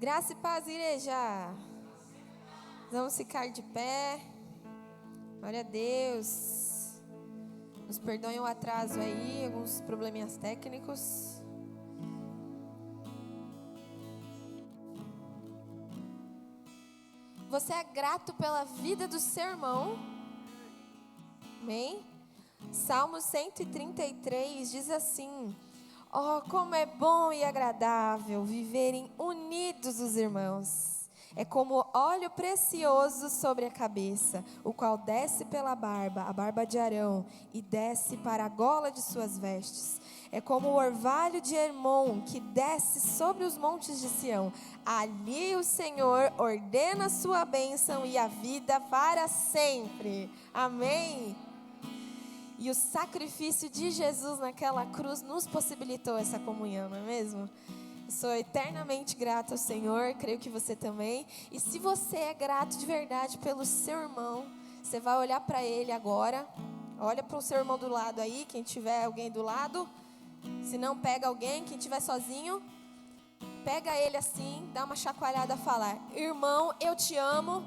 Graça e paz, igreja. Vamos ficar de pé. Glória a Deus. Nos perdoem o atraso aí, alguns probleminhas técnicos. Você é grato pela vida do seu irmão? Amém? Salmo 133 diz assim: oh, como é bom e agradável viverem unidos os irmãos. É como óleo precioso sobre a cabeça, o qual desce pela barba, a barba de Arão, e desce para a gola de suas vestes. É como o orvalho de Hermon, que desce sobre os montes de Sião. Ali o Senhor ordena a sua bênção e a vida para sempre. Amém? E o sacrifício de Jesus naquela cruz nos possibilitou essa comunhão, não é mesmo? Eu sou eternamente grata ao Senhor, creio que você também. E se você é grato de verdade pelo seu irmão, você vai olhar para ele agora. Olha para o seu irmão do lado aí, quem tiver alguém do lado. Se não, pega alguém, quem tiver sozinho. Pega ele assim, dá uma chacoalhada e fala: irmão, eu te amo.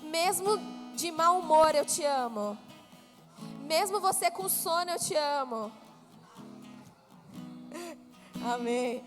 Mesmo de mau humor, eu te amo. Mesmo você com sono, eu te amo. Amém.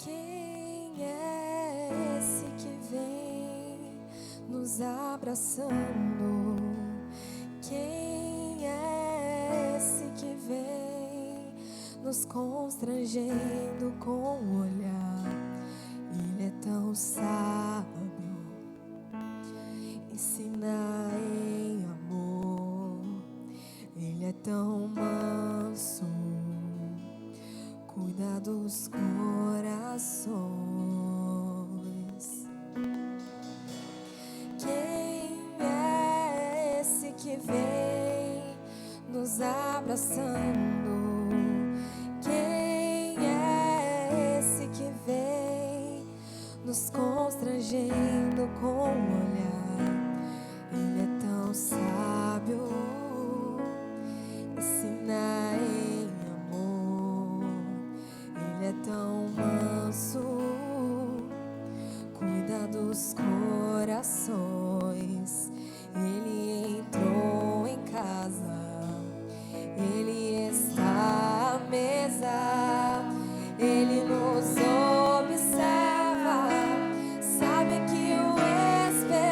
Quem é esse que vem nos abraçando? Quem é esse que vem nos constrangendo com o olhar? Ele é tão sábio, ensina em amor. Ele é tão manso, cuida dos corações. Quem é esse que vem nos abraçando? Quem é esse que vem nos constrangendo com o olhar? Ele é tão sábio, ensina em amor. Ele é tão manso, cuida dos corações. Ele entrou em casa, ele está à mesa, ele nos observa, sabe que o esperamos.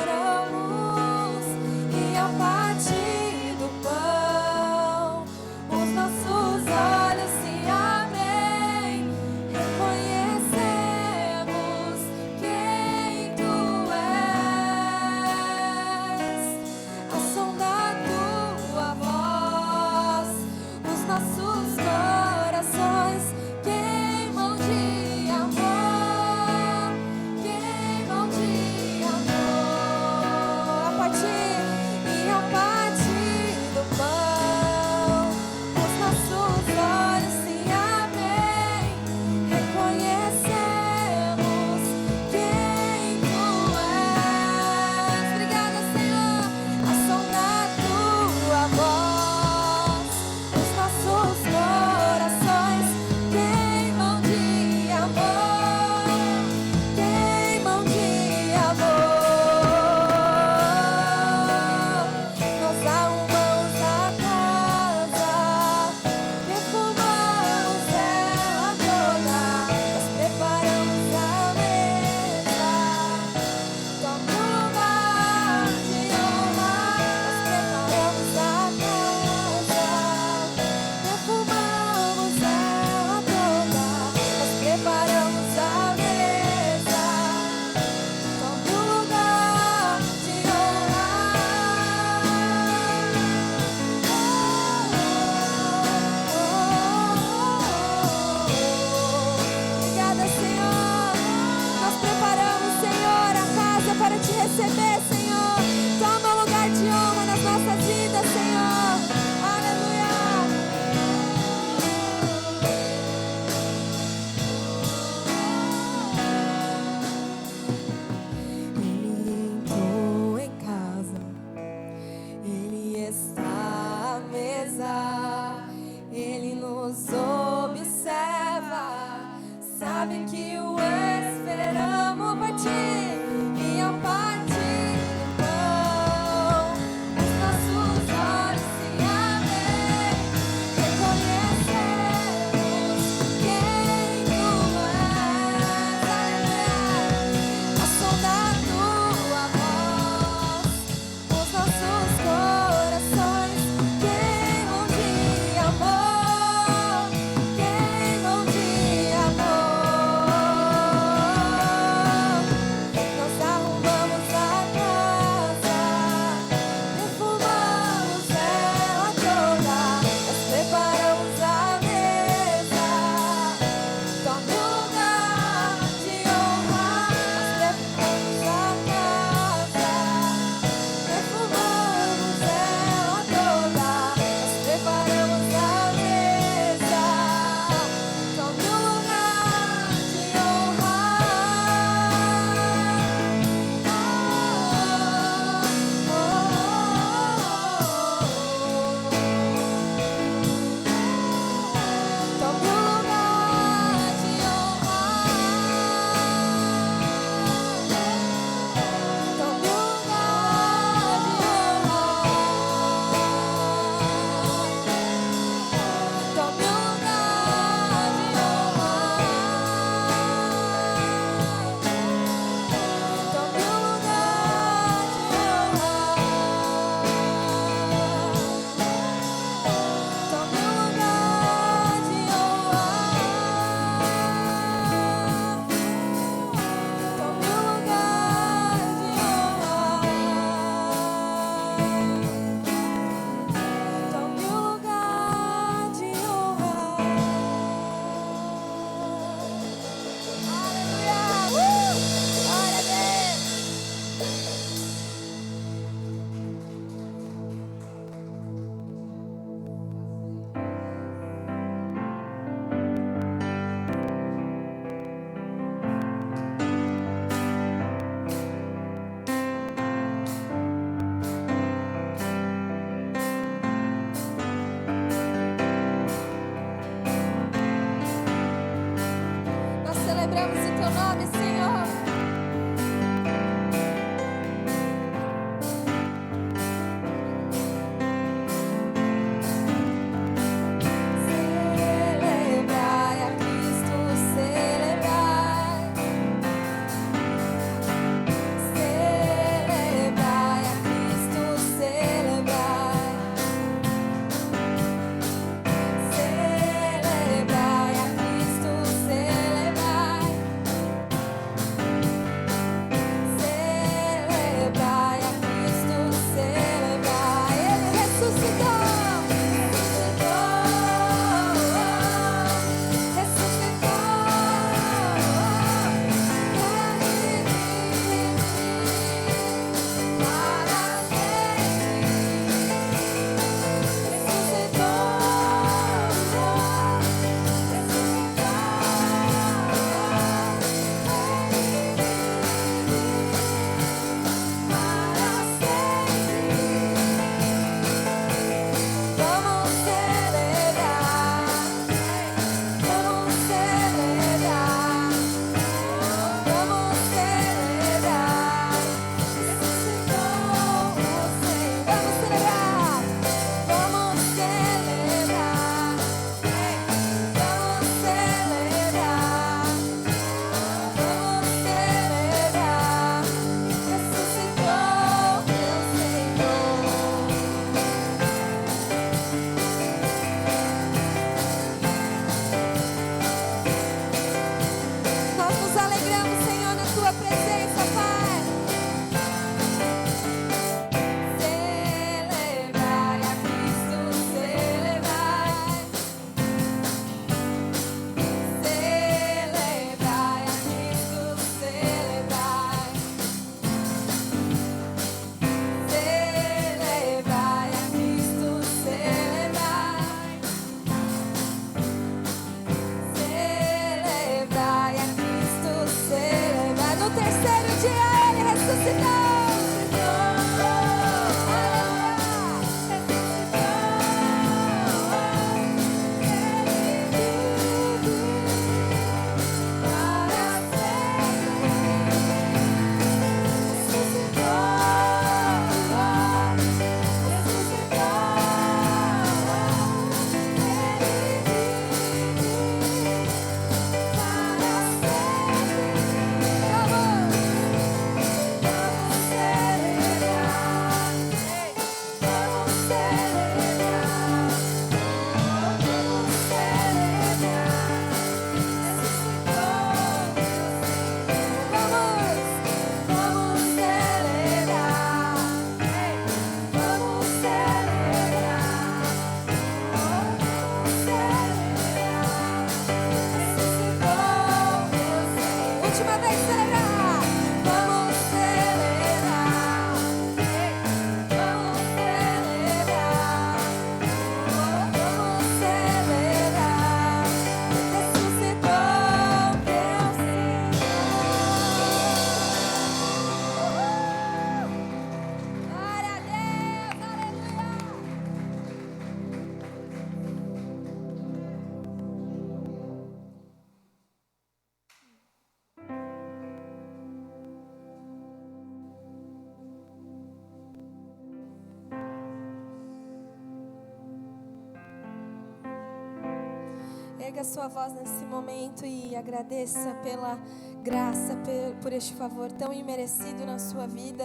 Erga sua voz nesse momento e agradeça pela graça, por este favor tão imerecido na sua vida.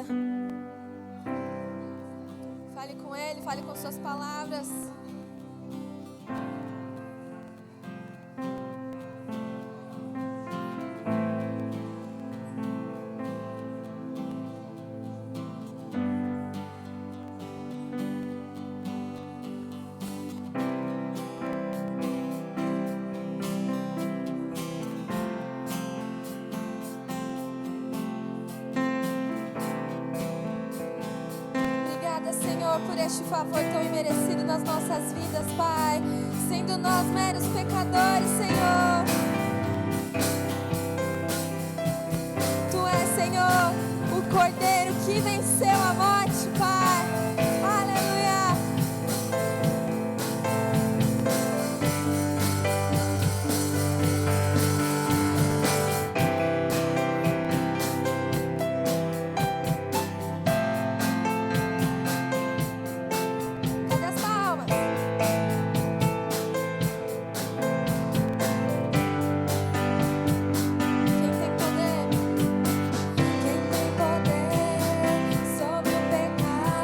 Fale com Ele, fale com suas palavras. Por este favor tão imerecido nas nossas vidas, Pai, sendo nós meros pecadores, Senhor. Tu és, Senhor, o Cordeiro que venceu a morte, Pai. Aleluia. Sobre o pecado.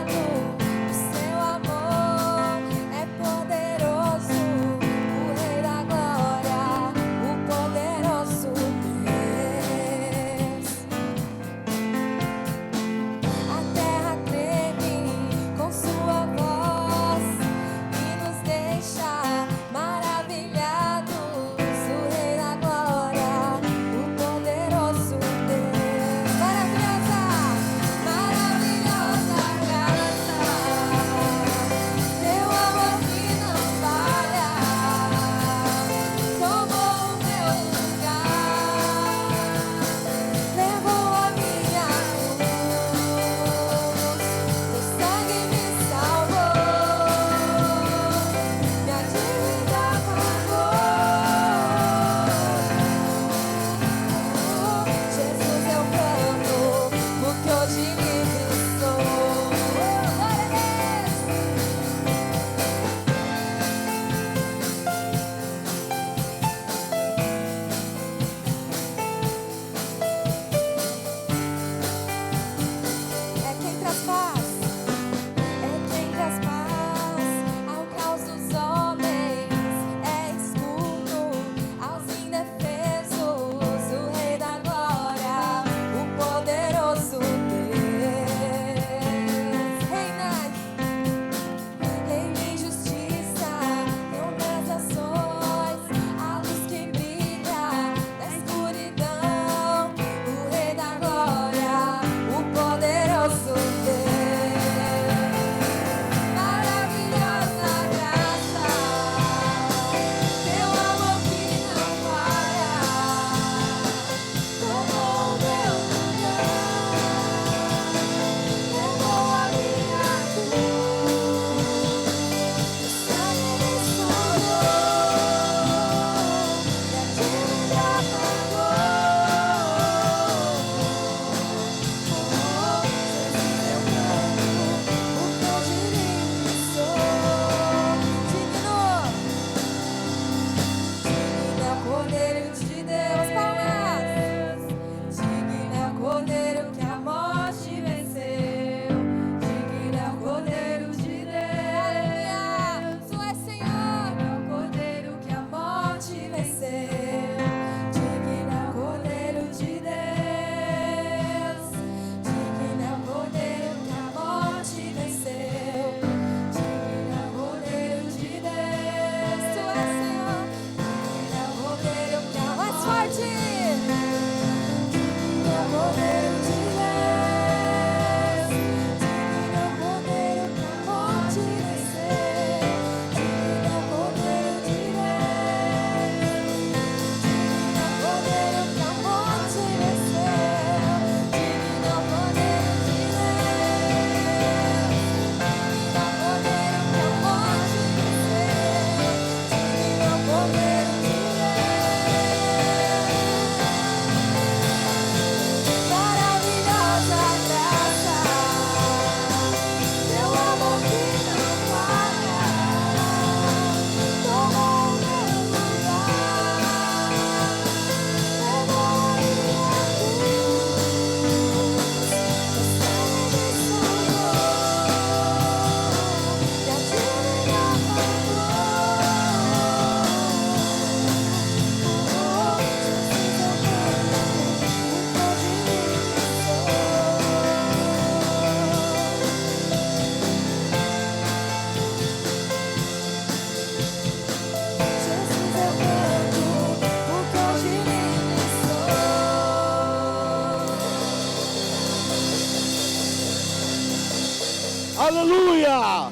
Aleluia!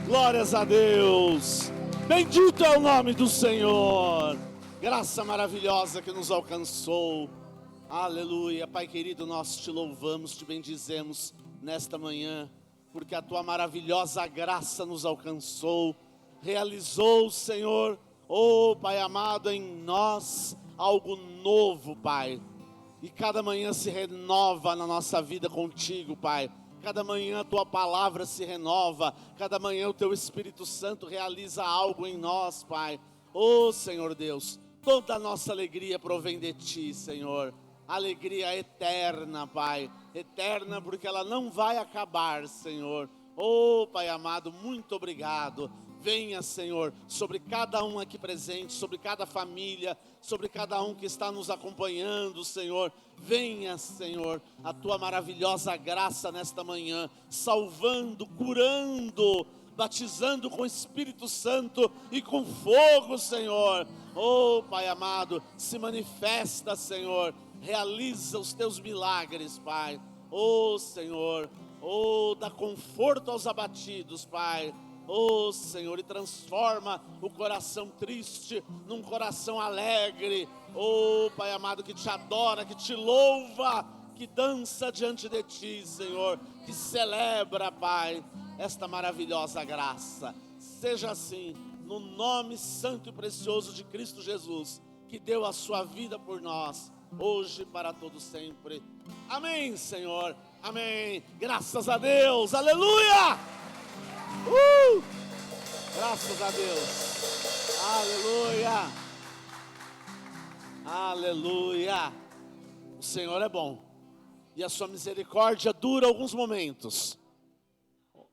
Glórias a Deus! Bendito é o nome do Senhor! Graça maravilhosa que nos alcançou. Aleluia! Pai querido, nós te louvamos, te bendizemos nesta manhã, porque a tua maravilhosa graça nos alcançou, realizou, Senhor, oh Pai amado, em nós algo novo, Pai. E cada manhã se renova na nossa vida contigo, Pai. Cada manhã a tua palavra se renova. Cada manhã o teu Espírito Santo realiza algo em nós, Pai. Oh, Senhor Deus, toda a nossa alegria provém de ti, Senhor. Alegria eterna, Pai. Eterna porque ela não vai acabar, Senhor. Oh, Pai amado, muito obrigado. Venha, Senhor, sobre cada um aqui presente, sobre cada família, sobre cada um que está nos acompanhando, Senhor. Venha, Senhor, a tua maravilhosa graça nesta manhã, salvando, curando, batizando com o Espírito Santo e com fogo, Senhor. Oh, Pai amado, se manifesta, Senhor, realiza os teus milagres, Pai. Oh, Senhor, oh, dá conforto aos abatidos, Pai. Oh, Senhor, e transforma o coração triste num coração alegre. Oh, Pai amado, que te adora, que te louva, que dança diante de ti, Senhor, que celebra, Pai, esta maravilhosa graça. Seja assim, no nome santo e precioso de Cristo Jesus, que deu a sua vida por nós, hoje e para todo sempre. Amém, Senhor. Amém. Graças a Deus. Aleluia. Graças a Deus. Aleluia. Aleluia. O Senhor é bom. E a sua misericórdia dura alguns momentos.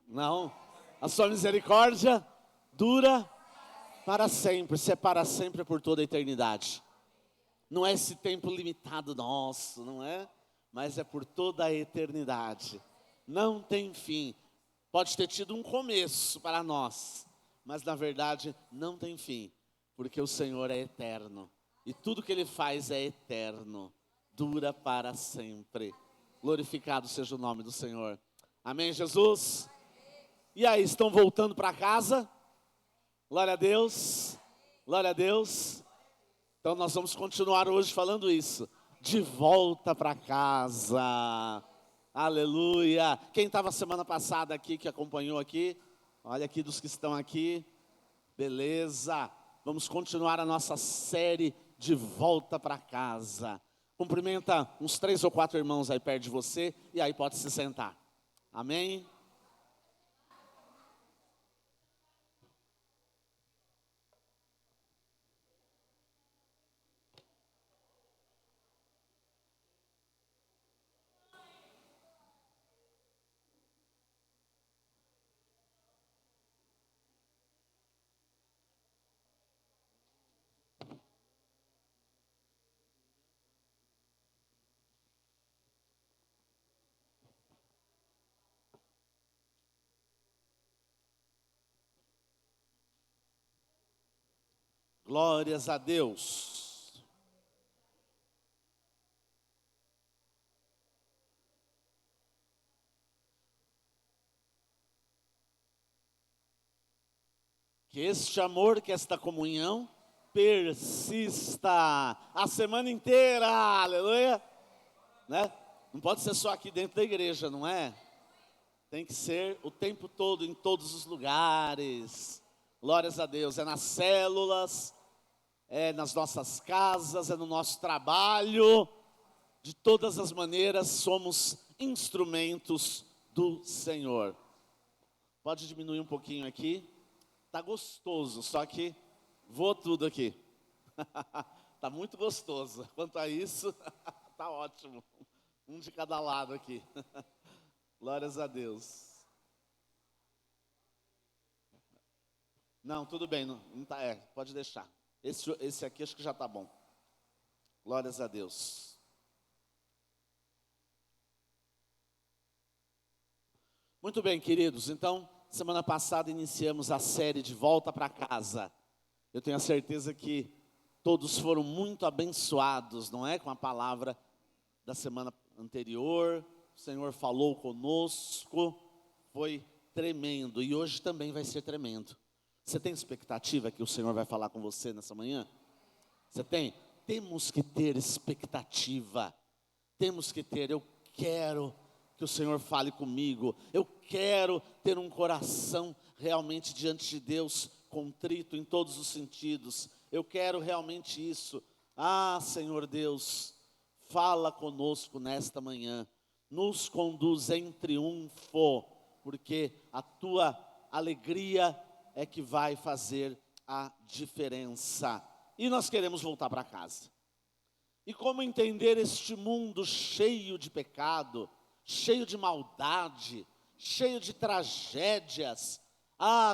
Não. A sua misericórdia dura para sempre. Se é para sempre, é por toda a eternidade. Não é esse tempo limitado nosso, não é? Mas é por toda a eternidade. Não tem fim. Pode ter tido um começo para nós, mas na verdade não tem fim, porque o Senhor é eterno, e tudo que Ele faz é eterno, dura para sempre. Glorificado seja o nome do Senhor. Amém, Jesus? E aí, estão voltando para casa? Glória a Deus, glória a Deus. Então nós vamos continuar hoje falando isso, de volta para casa. Aleluia. Quem estava semana passada aqui, que acompanhou aqui? Olha aqui dos que estão aqui. Beleza. Vamos continuar a nossa série de volta para casa. Cumprimenta uns 3 ou 4 irmãos aí perto de você e aí pode se sentar. Amém? Glórias a Deus. Que este amor, que esta comunhão persista a semana inteira, aleluia, né? Não pode ser só aqui dentro da igreja, não é? Tem que ser o tempo todo, em todos os lugares. Glórias a Deus, é nas células, é nas nossas casas, é no nosso trabalho. De todas as maneiras, somos instrumentos do Senhor. Pode diminuir um pouquinho aqui. Tá gostoso, só que voou tudo aqui. Tá muito gostoso. Quanto a isso, tá ótimo. Um de cada lado aqui. Glórias a Deus. Não, tudo bem, não tá, pode deixar. Esse aqui acho que já tá bom. Glórias a Deus. Muito bem, queridos. Então, semana passada iniciamos a série de volta para casa. Eu tenho a certeza que todos foram muito abençoados, não é? Com a palavra da semana anterior. O Senhor falou conosco, foi tremendo, e hoje também vai ser tremendo. Você tem expectativa que o Senhor vai falar com você nessa manhã? Você tem? Temos que ter expectativa, temos que ter, eu quero que o Senhor fale comigo, eu quero ter um coração realmente diante de Deus, contrito em todos os sentidos, eu quero realmente isso. Ah, Senhor Deus, fala conosco nesta manhã, nos conduz em triunfo, porque a tua alegria é que vai fazer a diferença. E nós queremos voltar para casa. E como entender este mundo cheio de pecado, cheio de maldade, cheio de tragédias,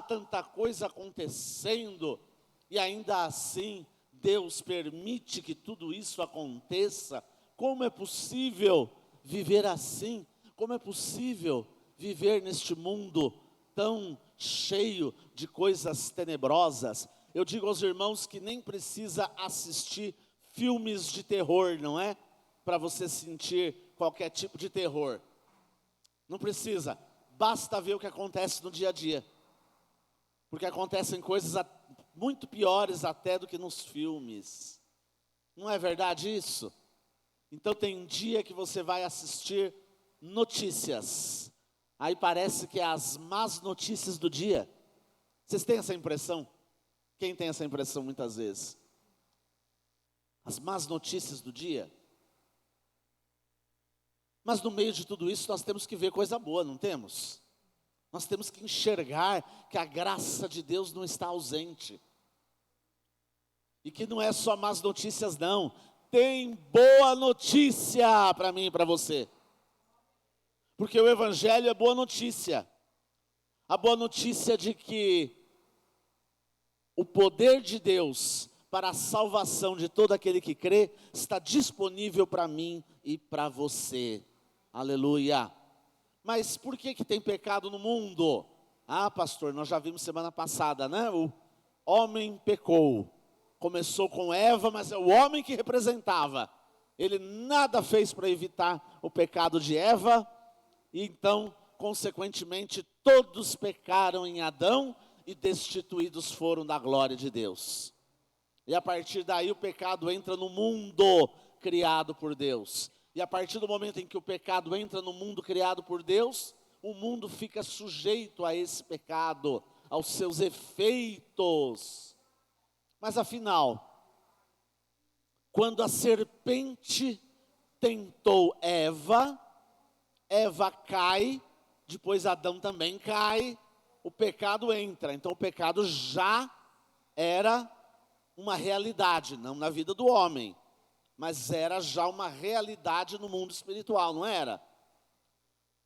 tanta coisa acontecendo, e ainda assim Deus permite que tudo isso aconteça. Como é possível viver assim? Como é possível viver neste mundo tão cheio de coisas tenebrosas? Eu digo aos irmãos que nem precisa assistir filmes de terror, não é? Para você sentir qualquer tipo de terror. Não precisa, basta ver o que acontece no dia a dia. Porque acontecem coisas muito piores até do que nos filmes. Não é verdade isso? Então tem dia que você vai assistir notícias. Aí parece que é as más notícias do dia. Vocês têm essa impressão? Quem tem essa impressão muitas vezes? As más notícias do dia. Mas no meio de tudo isso nós temos que ver coisa boa, não temos? Nós temos que enxergar que a graça de Deus não está ausente. E que não é só más notícias não. Tem boa notícia para mim e para você. Porque o Evangelho é boa notícia. A boa notícia de que o poder de Deus para a salvação de todo aquele que crê está disponível para mim e para você. Aleluia. Mas por que tem pecado no mundo? Pastor, nós já vimos semana passada, né? O homem pecou. Começou com Eva, mas é o homem que representava. Ele nada fez para evitar o pecado de Eva. E então, consequentemente, todos pecaram em Adão e destituídos foram da glória de Deus. E a partir daí o pecado entra no mundo criado por Deus. E a partir do momento em que o pecado entra no mundo criado por Deus, o mundo fica sujeito a esse pecado, aos seus efeitos. Mas afinal, quando a serpente tentou Eva, Eva cai, depois Adão também cai, o pecado entra. Então o pecado já era uma realidade, não na vida do homem, mas era já uma realidade no mundo espiritual, não era?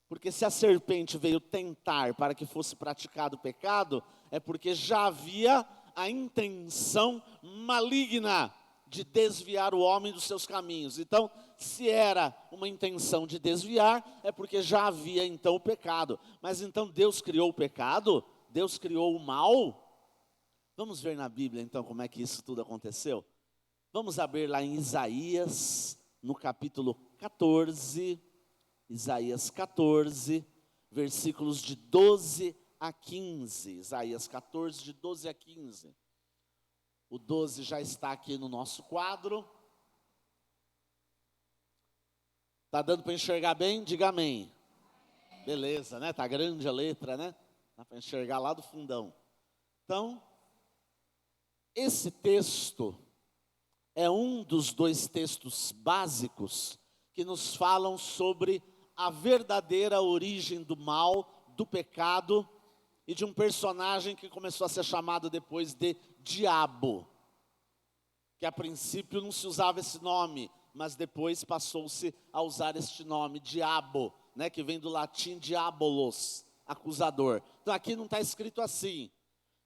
Porque se a serpente veio tentar para que fosse praticado o pecado, é porque já havia a intenção maligna de desviar o homem dos seus caminhos. Então, se era uma intenção de desviar, é porque já havia então o pecado. Mas então Deus criou o pecado? Deus criou o mal? Vamos ver na Bíblia então como é que isso tudo aconteceu? Vamos abrir lá em Isaías, no capítulo 14, Isaías 14, versículos de 12 a 15. Isaías 14, de 12 a 15. O 12 já está aqui no nosso quadro. Está dando para enxergar bem? Diga amém. Beleza, né? Está grande a letra, né? Dá para enxergar lá do fundão. Então, esse texto é um dos dois textos básicos que nos falam sobre a verdadeira origem do mal, do pecado e de um personagem que começou a ser chamado depois de Diabo, que a princípio não se usava esse nome, mas depois passou-se a usar este nome, Diabo, né, que vem do latim diabolos, acusador. Então aqui não está escrito assim,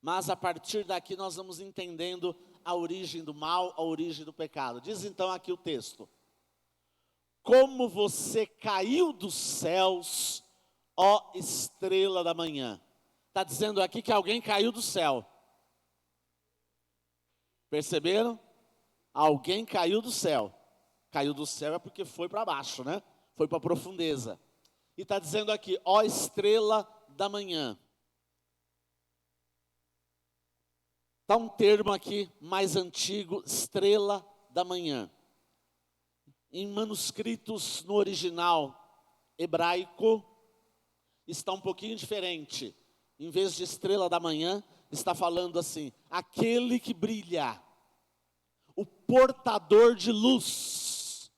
mas a partir daqui nós vamos entendendo a origem do mal, a origem do pecado. Diz então aqui o texto: como você caiu dos céus, ó estrela da manhã. Está dizendo aqui que alguém caiu do céu. Perceberam? Alguém caiu do céu. Caiu do céu é porque foi para baixo, né? Foi para a profundeza. E está dizendo aqui, ó estrela da manhã. Está um termo aqui mais antigo, estrela da manhã. Em manuscritos no original hebraico, está um pouquinho diferente. Em vez de estrela da manhã, está falando assim: aquele que brilha, o portador de luz.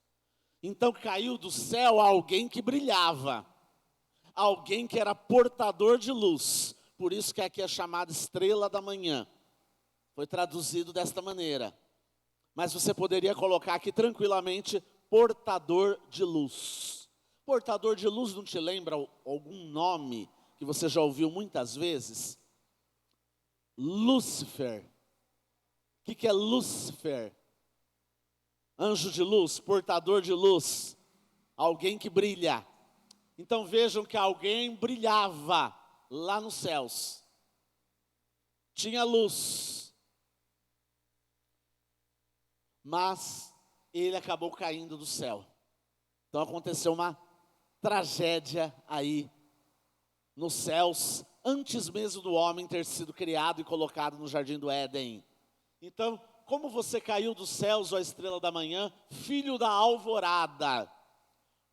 Então caiu do céu alguém que brilhava, alguém que era portador de luz. Por isso que aqui é chamada estrela da manhã. Foi traduzido desta maneira. Mas você poderia colocar aqui tranquilamente, portador de luz. Portador de luz não te lembra algum nome que você já ouviu muitas vezes? Lúcifer. O que é Lúcifer? Anjo de luz, portador de luz, alguém que brilha. Então vejam que alguém brilhava lá nos céus. Tinha luz. Mas ele acabou caindo do céu. Então aconteceu uma tragédia aí nos céus, antes mesmo do homem ter sido criado e colocado no jardim do Éden. Então, como você caiu dos céus, ó estrela da manhã, filho da alvorada,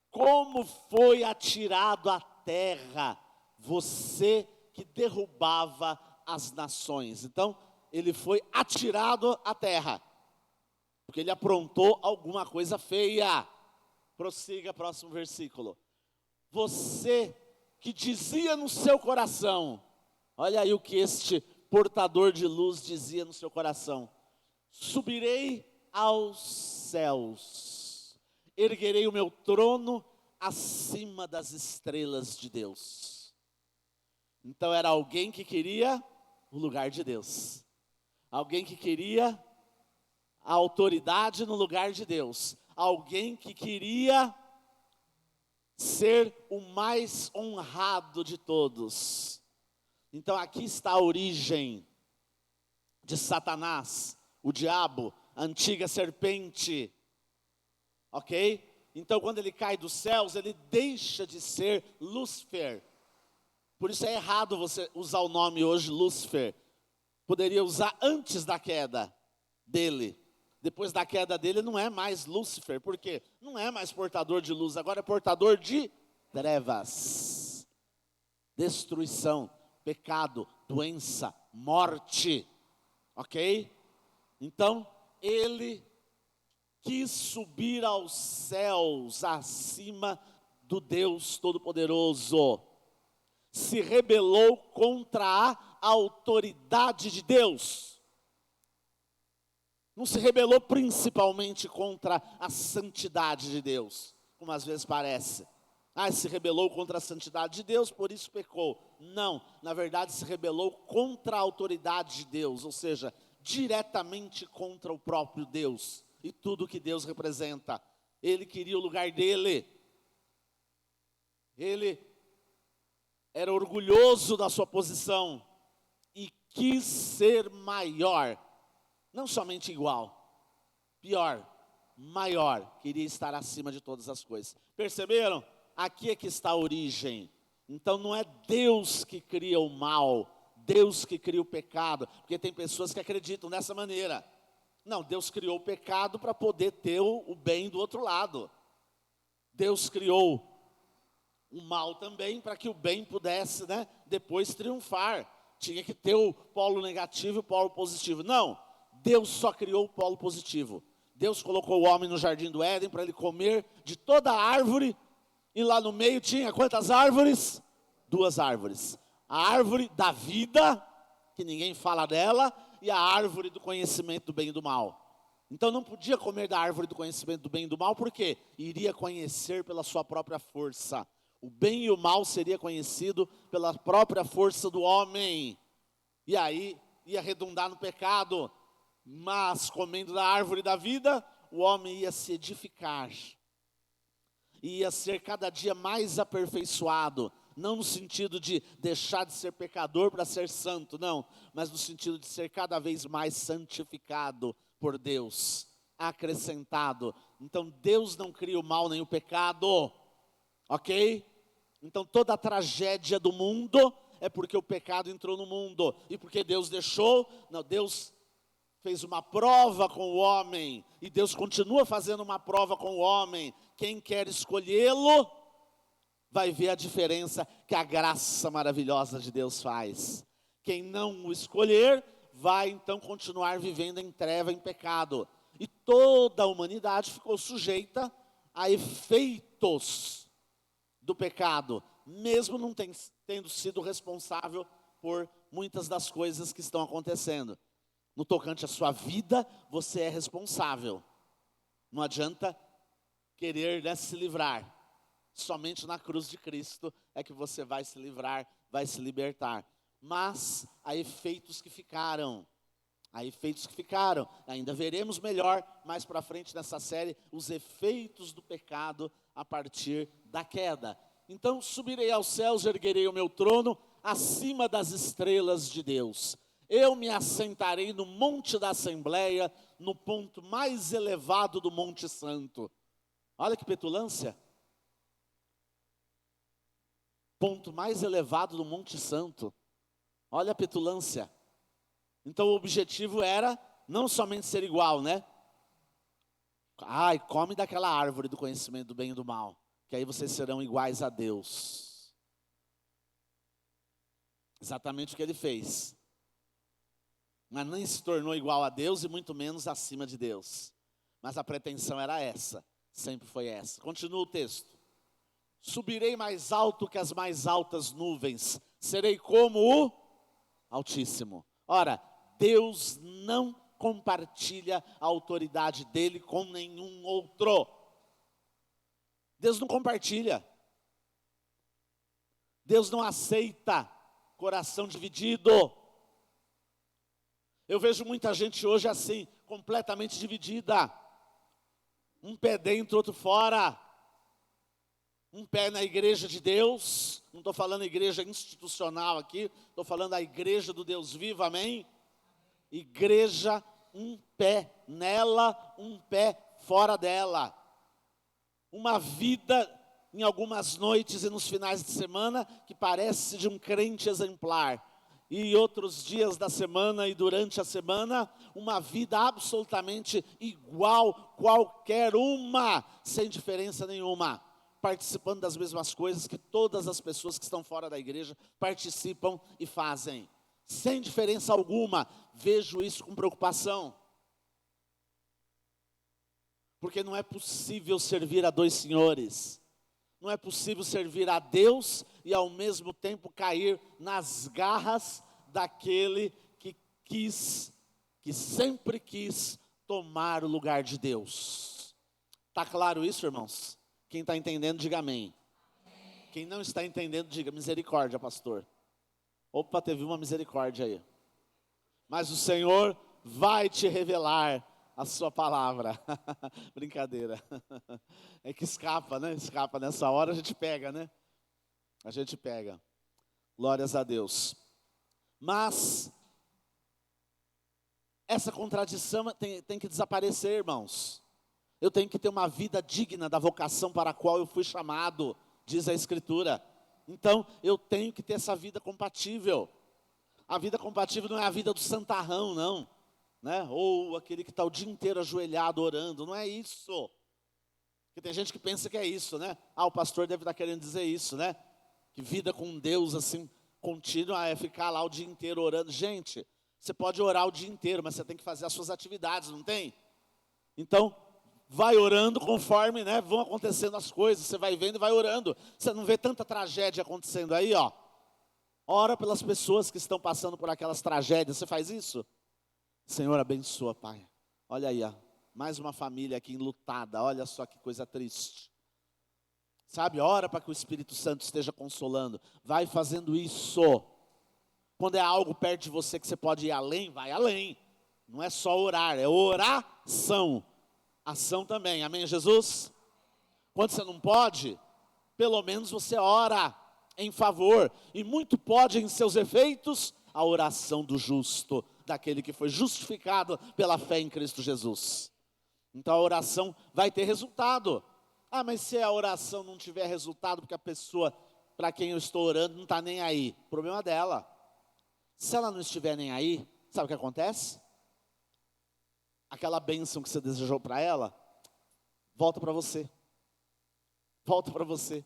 como foi atirado à terra, você que derrubava as nações. Então, ele foi atirado à terra, porque ele aprontou alguma coisa feia. Prossiga, próximo versículo. Você que dizia no seu coração, olha aí o que este portador de luz dizia no seu coração: subirei aos céus, erguerei o meu trono acima das estrelas de Deus. Então era alguém que queria o lugar de Deus, alguém que queria a autoridade no lugar de Deus, alguém que queria ser o mais honrado de todos. Então aqui está a origem de Satanás, o diabo, a antiga serpente, ok? Então quando ele cai dos céus, ele deixa de ser Lúcifer. Por isso é errado você usar o nome hoje Lúcifer. Poderia usar antes da queda dele. Depois da queda dele não é mais Lúcifer, porque não é mais portador de luz, agora é portador de trevas, destruição, pecado, doença, morte, ok? Então, ele quis subir aos céus, acima do Deus Todo-Poderoso, se rebelou contra a autoridade de Deus. Não se rebelou principalmente contra a santidade de Deus, como às vezes parece. Se rebelou contra a santidade de Deus, por isso pecou. Não, na verdade se rebelou contra a autoridade de Deus, ou seja, diretamente contra o próprio Deus e tudo que Deus representa. Ele queria o lugar dele. Ele era orgulhoso da sua posição e quis ser maior. Não somente igual, pior, maior, queria estar acima de todas as coisas. Perceberam? Aqui é que está a origem. Então não é Deus que cria o mal, Deus que cria o pecado, porque tem pessoas que acreditam dessa maneira. Não, Deus criou o pecado para poder ter o bem do outro lado. Deus criou o mal também para que o bem pudesse, depois triunfar. Tinha que ter o polo negativo e o polo positivo. Não. Deus só criou o polo positivo. Deus colocou o homem no jardim do Éden para ele comer de toda a árvore. E lá no meio tinha quantas árvores? 2 árvores. A árvore da vida, que ninguém fala dela, e a árvore do conhecimento do bem e do mal. Então não podia comer da árvore do conhecimento do bem e do mal, porque iria conhecer pela sua própria força. O bem e o mal seria conhecido pela própria força do homem. E aí ia redundar no pecado. Mas comendo da árvore da vida, o homem ia se edificar, ia ser cada dia mais aperfeiçoado, não no sentido de deixar de ser pecador para ser santo, não, mas no sentido de ser cada vez mais santificado por Deus, acrescentado. Então Deus não cria o mal nem o pecado, ok? Então toda a tragédia do mundo é porque o pecado entrou no mundo. E porque Deus deixou, não, Deus fez uma prova com o homem. E Deus continua fazendo uma prova com o homem. Quem quer escolhê-lo, vai ver a diferença que a graça maravilhosa de Deus faz. Quem não o escolher, vai então continuar vivendo em treva, em pecado. E toda a humanidade ficou sujeita a efeitos do pecado, mesmo não tendo sido responsável por muitas das coisas que estão acontecendo. No tocante à sua vida, você é responsável. Não adianta querer, né, se livrar. Somente na cruz de Cristo é que você vai se livrar, vai se libertar. Mas há efeitos que ficaram. Há efeitos que ficaram. Ainda veremos melhor mais para frente nessa série os efeitos do pecado a partir da queda. Então subirei aos céus, erguerei o meu trono acima das estrelas de Deus. Eu me assentarei no monte da Assembleia, no ponto mais elevado do Monte Santo. Olha que petulância. Ponto mais elevado do Monte Santo. Olha a petulância. Então o objetivo era não somente ser igual, né? Ai, come daquela árvore do conhecimento do bem e do mal, que aí vocês serão iguais a Deus. Exatamente o que ele fez. Mas nem se tornou igual a Deus e muito menos acima de Deus. Mas a pretensão era essa, sempre foi essa. Continua o texto. Subirei mais alto que as mais altas nuvens, serei como o Altíssimo. Ora, Deus não compartilha a autoridade dele com nenhum outro. Deus não compartilha. Deus não aceita coração dividido. Eu vejo muita gente hoje assim, completamente dividida. Um pé dentro, outro fora. Um pé na igreja de Deus, não estou falando igreja institucional aqui, estou falando da igreja do Deus vivo, amém? Igreja, um pé nela, um pé fora dela. Uma vida em algumas noites e nos finais de semana que parece de um crente exemplar. E outros dias da semana e durante a semana, uma vida absolutamente igual, qualquer uma, sem diferença nenhuma. Participando das mesmas coisas que todas as pessoas que estão fora da igreja participam e fazem. Sem diferença alguma, vejo isso com preocupação. Porque não é possível servir a dois senhores. Não é possível servir a Deus e ao mesmo tempo cair nas garras daquele que sempre quis tomar o lugar de Deus. Está claro isso, irmãos? Quem está entendendo, diga amém. Quem não está entendendo, diga misericórdia, pastor. Opa, teve uma misericórdia aí. Mas o Senhor vai te revelar a sua palavra. Brincadeira. É que escapa, né? Escapa nessa hora, a gente pega, né? A gente pega. Glórias a Deus. Mas essa contradição tem que desaparecer, irmãos. Eu tenho que ter uma vida digna da vocação para a qual eu fui chamado, diz a Escritura. Então, eu tenho que ter essa vida compatível. A vida compatível não é a vida do santarrão, não. Né? Ou aquele que está o dia inteiro ajoelhado orando, não é isso. Porque tem gente que pensa que é isso, né? Ah, o pastor deve estar querendo dizer isso, né? Que vida com Deus assim, contínua é ficar lá o dia inteiro orando. Gente, você pode orar o dia inteiro, mas você tem que fazer as suas atividades, não tem? Então, vai orando conforme, né, vão acontecendo as coisas, você vai vendo e vai orando. Você não vê tanta tragédia acontecendo aí, ó. Ora pelas pessoas que estão passando por aquelas tragédias, você faz isso? Senhor, abençoa, Pai. Olha aí, ó, mais uma família aqui enlutada, olha só que coisa triste. Sabe, ora para que o Espírito Santo esteja consolando. Vai fazendo isso. Quando é algo perto de você que você pode ir além, vai além. Não é só orar, é oração. Ação também, amém, Jesus? Quando você não pode, pelo menos você ora em favor. E muito pode em seus efeitos a oração do justo, daquele que foi justificado pela fé em Cristo Jesus. Então a oração vai ter resultado. Ah, mas se a oração não tiver resultado, porque a pessoa para quem eu estou orando não está nem aí. Problema dela. Se ela não estiver nem aí, sabe o que acontece? Aquela bênção que você desejou para ela, volta para você. Volta para você.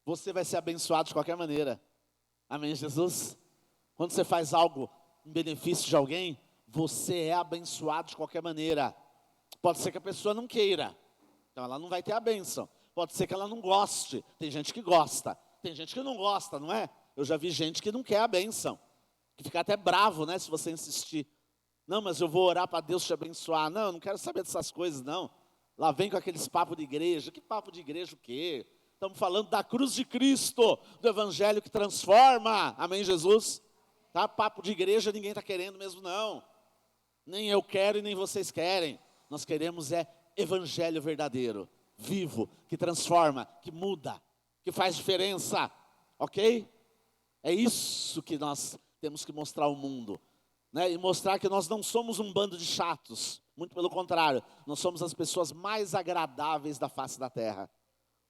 Você vai ser abençoado de qualquer maneira. Amém, Jesus? Quando você faz algo em benefício de alguém, você é abençoado de qualquer maneira. Pode ser que a pessoa não queira, então ela não vai ter a bênção. Pode ser que ela não goste. Tem gente que gosta, tem gente que não gosta, não é? Eu já vi gente que não quer a bênção, que fica até bravo, né, se você insistir. Não, mas eu vou orar para Deus te abençoar. Não, eu não quero saber dessas coisas, não. Lá vem com aqueles papos de igreja. Que papo de igreja o quê? Estamos falando da cruz de Cristo, do evangelho que transforma. Amém, Jesus? Tá? Papo de igreja ninguém está querendo mesmo, não. Nem eu quero e nem vocês querem. Nós queremos é evangelho verdadeiro, vivo, que transforma, que muda, que faz diferença. Ok? É isso que nós temos que mostrar ao mundo. Né? E mostrar que nós não somos um bando de chatos. Muito pelo contrário, nós somos as pessoas mais agradáveis da face da terra.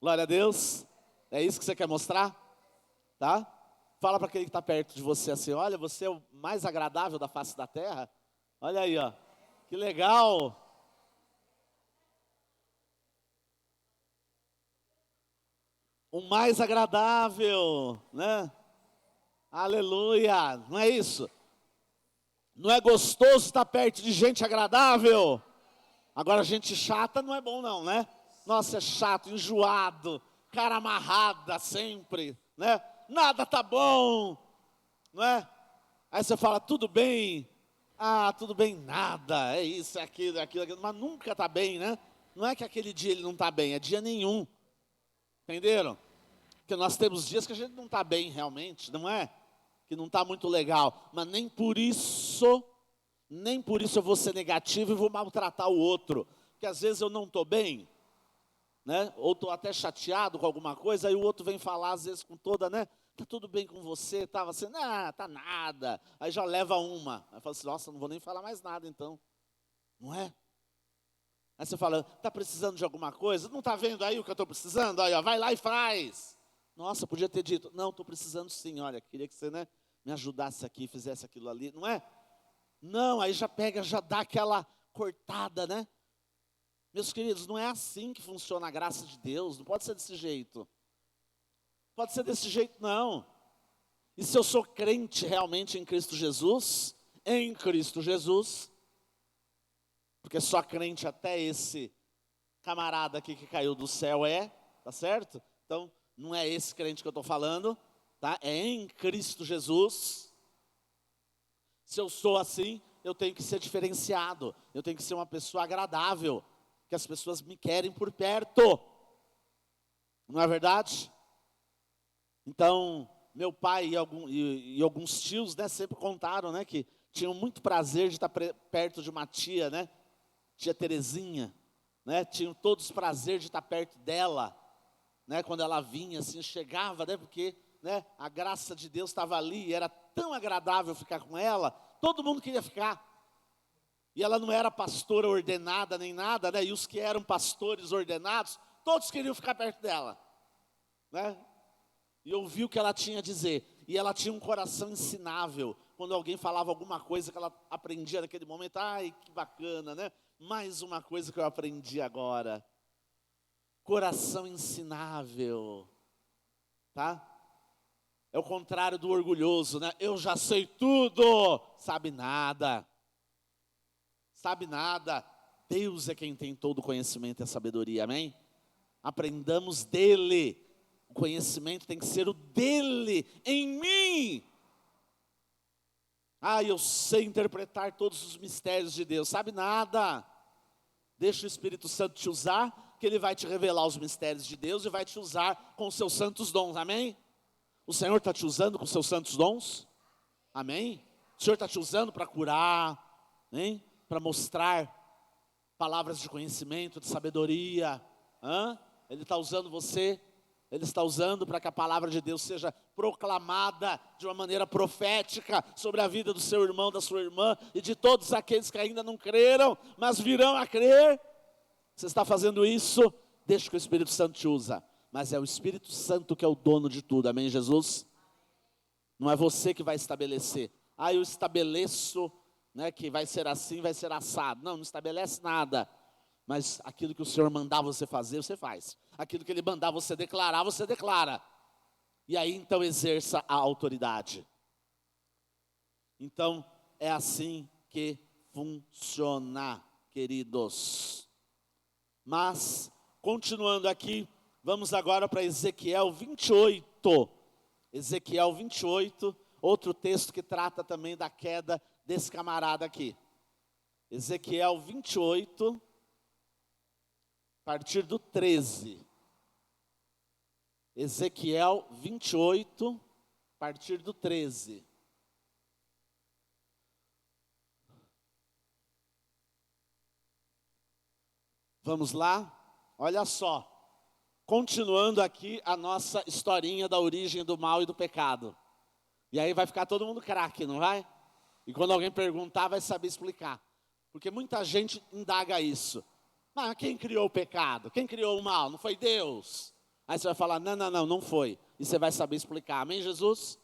Glória a Deus. É isso que você quer mostrar? Tá? Fala para aquele que está perto de você assim, olha, você é o mais agradável da face da terra. Olha aí, ó. Que legal. O mais agradável, né? Aleluia. Não é isso? Não é gostoso estar perto de gente agradável? Agora, gente chata não é bom não, né? Nossa, é chato, enjoado, cara amarrada sempre, né? Nada tá bom, não é? Aí você fala, tudo bem? Ah, tudo bem, nada, é isso, é aquilo, mas nunca tá bem, né? Não é que aquele dia ele não tá bem, é dia nenhum, entenderam? Porque nós temos dias que a gente não tá bem realmente, não é? Que não está muito legal, mas nem por isso eu vou ser negativo e vou maltratar o outro, porque às vezes eu não estou bem, né? Ou estou até chateado com alguma coisa, aí o outro vem falar às vezes com toda, né? Tá tudo bem com você? Estava assim, não, tá nada, aí já leva uma, aí fala assim, nossa, não vou nem falar mais nada então, não é? Aí você fala, tá precisando de alguma coisa? Não está vendo aí o que eu estou precisando? Aí, ó, vai lá e faz. Nossa, podia ter dito, não, estou precisando sim, olha, queria que você, né, me ajudasse aqui, fizesse aquilo ali, não é? Não, aí já pega, já dá aquela cortada, né? Meus queridos, não é assim que funciona a graça de Deus, não pode ser desse jeito. Pode ser desse jeito, não. E se eu sou crente realmente em Cristo Jesus, porque só crente até esse camarada aqui que caiu do céu tá certo? Então, não é esse crente que eu estou falando, tá? É em Cristo Jesus. Se eu sou assim, eu tenho que ser diferenciado. Eu tenho que ser uma pessoa agradável, que as pessoas me querem por perto. Não é verdade? Então, meu pai e alguns tios, né, sempre contaram, né, que tinham muito prazer de estar perto de uma tia, né? Tia Terezinha, né? Tinham todos prazer de estar perto dela. Né, quando ela vinha, assim, chegava, né, porque, né, a graça de Deus estava ali, era tão agradável ficar com ela, todo mundo queria ficar. E ela não era pastora ordenada nem nada, né, e os que eram pastores ordenados, todos queriam ficar perto dela, né, e ouvir o que ela tinha a dizer. E ela tinha um coração ensinável. Quando alguém falava alguma coisa que ela aprendia naquele momento, ai, que bacana, né, mais uma coisa que eu aprendi agora. Coração ensinável, tá? É o contrário do orgulhoso, né? Eu já sei tudo, sabe nada. Sabe nada. Deus é quem tem todo o conhecimento e a sabedoria, amém? Aprendamos dele. O conhecimento tem que ser o dele, em mim. Ah, eu sei interpretar todos os mistérios de Deus, sabe nada. Deixa o Espírito Santo te usar, que ele vai te revelar os mistérios de Deus e vai te usar com os seus santos dons, amém? O Senhor está te usando com os seus santos dons, amém? O Senhor está te usando para curar, hein? Para mostrar palavras de conhecimento, de sabedoria, Ele está usando você, Ele está usando para que a palavra de Deus seja proclamada de uma maneira profética sobre a vida do seu irmão, da sua irmã e de todos aqueles que ainda não creram, mas virão a crer. Você está fazendo isso, deixa que o Espírito Santo te usa. mas é o Espírito Santo que é o dono de tudo, amém, Jesus? Não é você que vai estabelecer. Ah, eu estabeleço, né, que vai ser assim, vai ser assado. Não, não estabelece nada. Mas aquilo que o Senhor mandar você fazer, você faz. Aquilo que Ele mandar você declarar, você declara. E aí, então, exerça a autoridade. Então, é assim que funciona, queridos. Mas, continuando aqui, vamos agora para Ezequiel 28. Ezequiel 28, outro texto que trata também da queda desse camarada aqui. Ezequiel 28, a partir do 13. Ezequiel 28, a partir do 13. Vamos lá? Olha só. Continuando aqui a nossa historinha da origem do mal e do pecado. E aí vai ficar todo mundo craque, não vai? E quando alguém perguntar, vai saber explicar. Porque muita gente indaga isso. Mas quem criou o pecado? Quem criou o mal? Não foi Deus? Aí você vai falar, não foi. E você vai saber explicar. Amém, Jesus?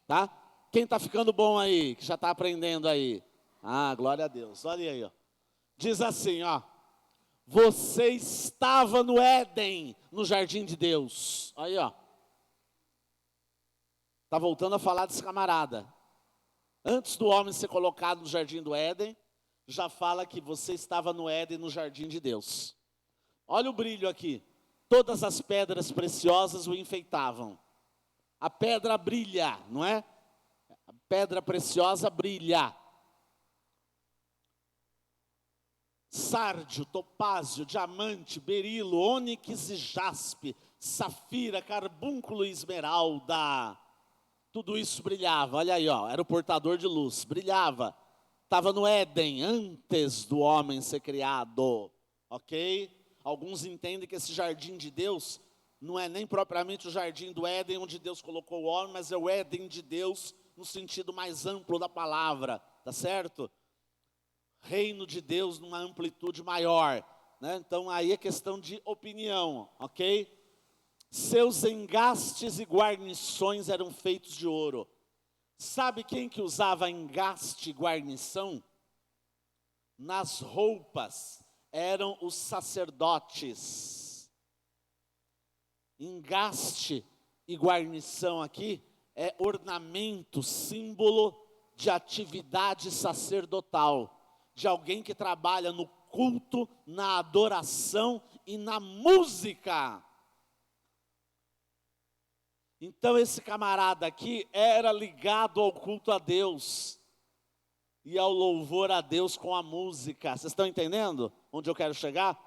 Tá? Quem está ficando bom aí? Que já está aprendendo aí? Ah, glória a Deus. Olha aí, ó. Diz assim, ó. Você estava no Éden, no jardim de Deus. Aí, ó. Está voltando a falar desse camarada. Antes do homem ser colocado no jardim do Éden, já fala que você estava no Éden, no jardim de Deus. Olha o brilho aqui. Todas as pedras preciosas o enfeitavam. A pedra brilha, não é? A pedra preciosa brilha. Sárdio, topázio, diamante, berilo, ônix e jaspe, safira, carbúnculo e esmeralda. Tudo isso brilhava, olha aí, ó, era o portador de luz, brilhava. Estava no Éden, antes do homem ser criado, ok? Alguns entendem que esse jardim de Deus não é nem propriamente o jardim do Éden, onde Deus colocou o homem, mas é o Éden de Deus, no sentido mais amplo da palavra, tá certo? Reino de Deus numa amplitude maior, né? Então aí é questão de opinião, ok? Seus engastes e guarnições eram feitos de ouro. Sabe quem que usava engaste e guarnição? Nas roupas eram os sacerdotes. Engaste e guarnição aqui é ornamento, símbolo de atividade sacerdotal. De alguém que trabalha no culto, na adoração e na música. Então esse camarada aqui era ligado ao culto a Deus e ao louvor a Deus com a música. Vocês estão entendendo onde eu quero chegar?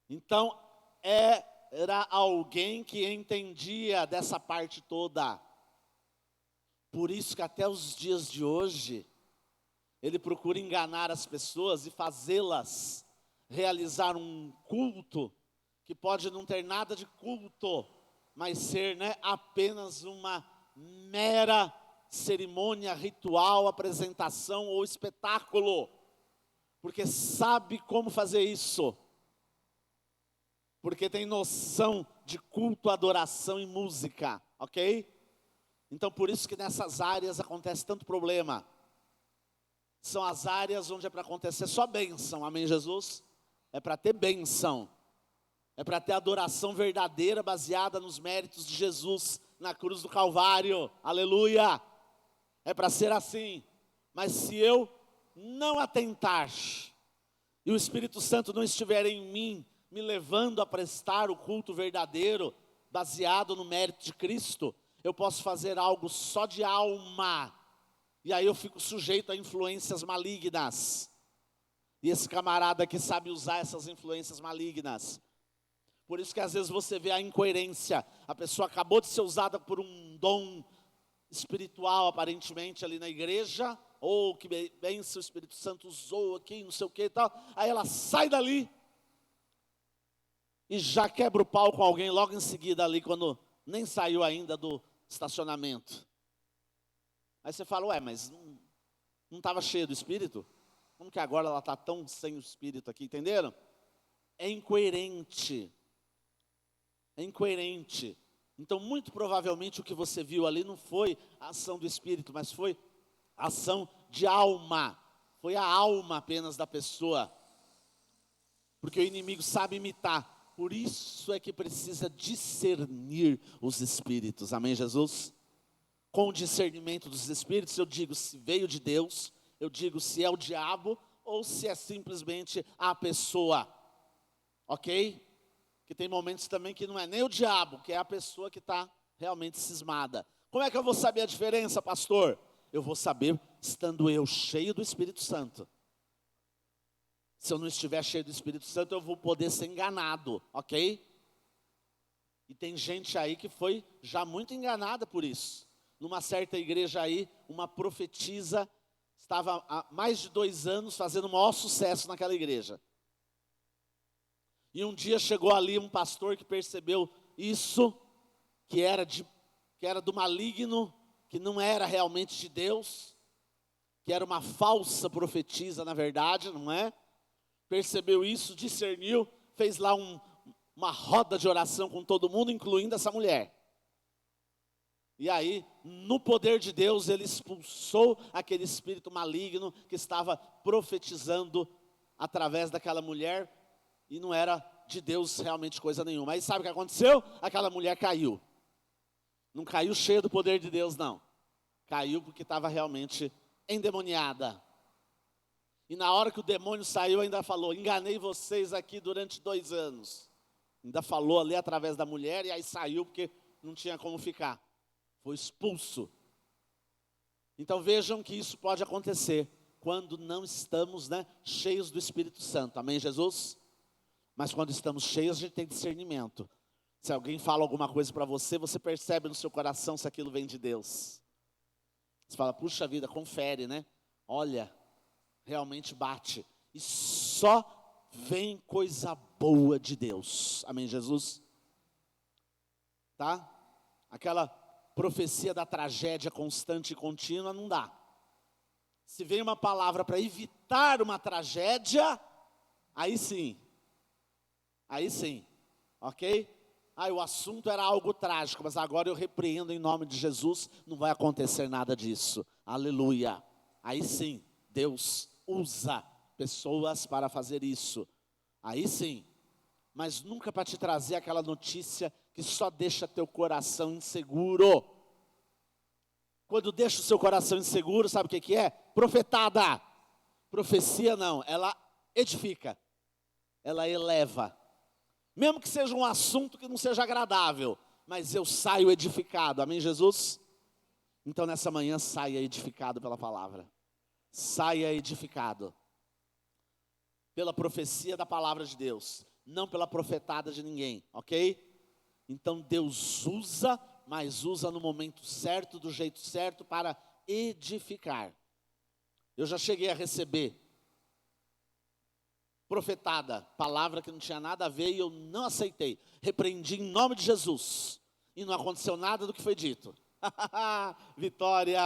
Então era alguém que entendia dessa parte toda. Por isso que até os dias de hoje ele procura enganar as pessoas e fazê-las realizar um culto que pode não ter nada de culto, mas ser, né, apenas uma mera cerimônia, ritual, apresentação ou espetáculo. Porque sabe como fazer isso. Porque tem noção de culto, adoração e música, ok? Então por isso que nessas áreas acontece tanto problema. São as áreas onde é para acontecer só bênção, amém, Jesus? É para ter bênção. É para ter adoração verdadeira baseada nos méritos de Jesus na cruz do Calvário, aleluia. É para ser assim. Mas se eu não atentar e o Espírito Santo não estiver em mim, me levando a prestar o culto verdadeiro, baseado no mérito de Cristo, eu posso fazer algo só de alma. E aí eu fico sujeito a influências malignas. E esse camarada aqui sabe usar essas influências malignas. Por isso que às vezes você vê a incoerência. A pessoa acabou de ser usada por um dom espiritual, aparentemente, ali na igreja. Ou que bem se o Espírito Santo usou aqui, não sei o que e tal. Aí ela sai dali e já quebra o pau com alguém logo em seguida ali, quando nem saiu ainda do estacionamento. Aí você fala, ué, mas não estava cheio do Espírito? Como que agora ela está tão sem o Espírito aqui, entenderam? É incoerente. é incoerente. Então, muito provavelmente o que você viu ali não foi a ação do Espírito, mas foi a ação de alma. Foi a alma apenas da pessoa. Porque o inimigo sabe imitar. Por isso é que precisa discernir os espíritos. Amém, Jesus? Com o discernimento dos espíritos, eu digo se veio de Deus, eu digo se é o diabo ou se é simplesmente a pessoa. Ok? Que tem momentos também que não é nem o diabo, que é a pessoa que está realmente cismada. Como é que eu vou saber a diferença, pastor? Eu vou saber estando eu cheio do Espírito Santo. Se eu não estiver cheio do Espírito Santo, eu vou poder ser enganado, ok? E tem gente aí que foi já muito enganada por isso. Numa certa igreja aí, uma profetisa estava há mais de 2 anos fazendo o maior sucesso naquela igreja. E um dia chegou ali um pastor que percebeu isso, que era do maligno, que não era realmente de Deus, que era uma falsa profetisa, na verdade, não é? Percebeu isso, discerniu, fez lá uma roda de oração com todo mundo, incluindo essa mulher. E aí, no poder de Deus, ele expulsou aquele espírito maligno que estava profetizando através daquela mulher, e não era de Deus realmente coisa nenhuma. Aí sabe o que aconteceu? Aquela mulher caiu. Não caiu cheia do poder de Deus, não. Caiu porque estava realmente endemoniada. E na hora que o demônio saiu, ainda falou: enganei vocês aqui durante 2 anos. Ainda falou ali através da mulher, e aí saiu porque não tinha como ficar. Foi expulso. Então vejam que isso pode acontecer quando não estamos, cheios do Espírito Santo. Amém, Jesus? Mas quando estamos cheios, a gente tem discernimento. Se alguém fala alguma coisa para você, você percebe no seu coração se aquilo vem de Deus. Você fala: puxa vida, confere, né? Olha, realmente bate. E só vem coisa boa de Deus. Amém, Jesus? Tá? Aquela profecia da tragédia constante e contínua não dá. Se vem uma palavra para evitar uma tragédia, aí sim. Aí sim, ok? O assunto era algo trágico, mas agora eu repreendo em nome de Jesus, não vai acontecer nada disso. Aleluia. Aí sim, Deus usa pessoas para fazer isso. Aí sim, mas nunca para te trazer aquela notícia que só deixa teu coração inseguro. Quando deixa o seu coração inseguro, sabe o que é? Profetada. Profecia não, ela edifica, ela eleva. Mesmo que seja um assunto que não seja agradável, mas eu saio edificado. Amém, Jesus? Então nessa manhã saia edificado pela palavra. Saia edificado pela profecia da palavra de Deus, não pela profetada de ninguém, ok? Então Deus usa, mas usa no momento certo, do jeito certo, para edificar. Eu já cheguei a receber profetada, palavra que não tinha nada a ver, e eu não aceitei. Repreendi em nome de Jesus, e não aconteceu nada do que foi dito. Vitória!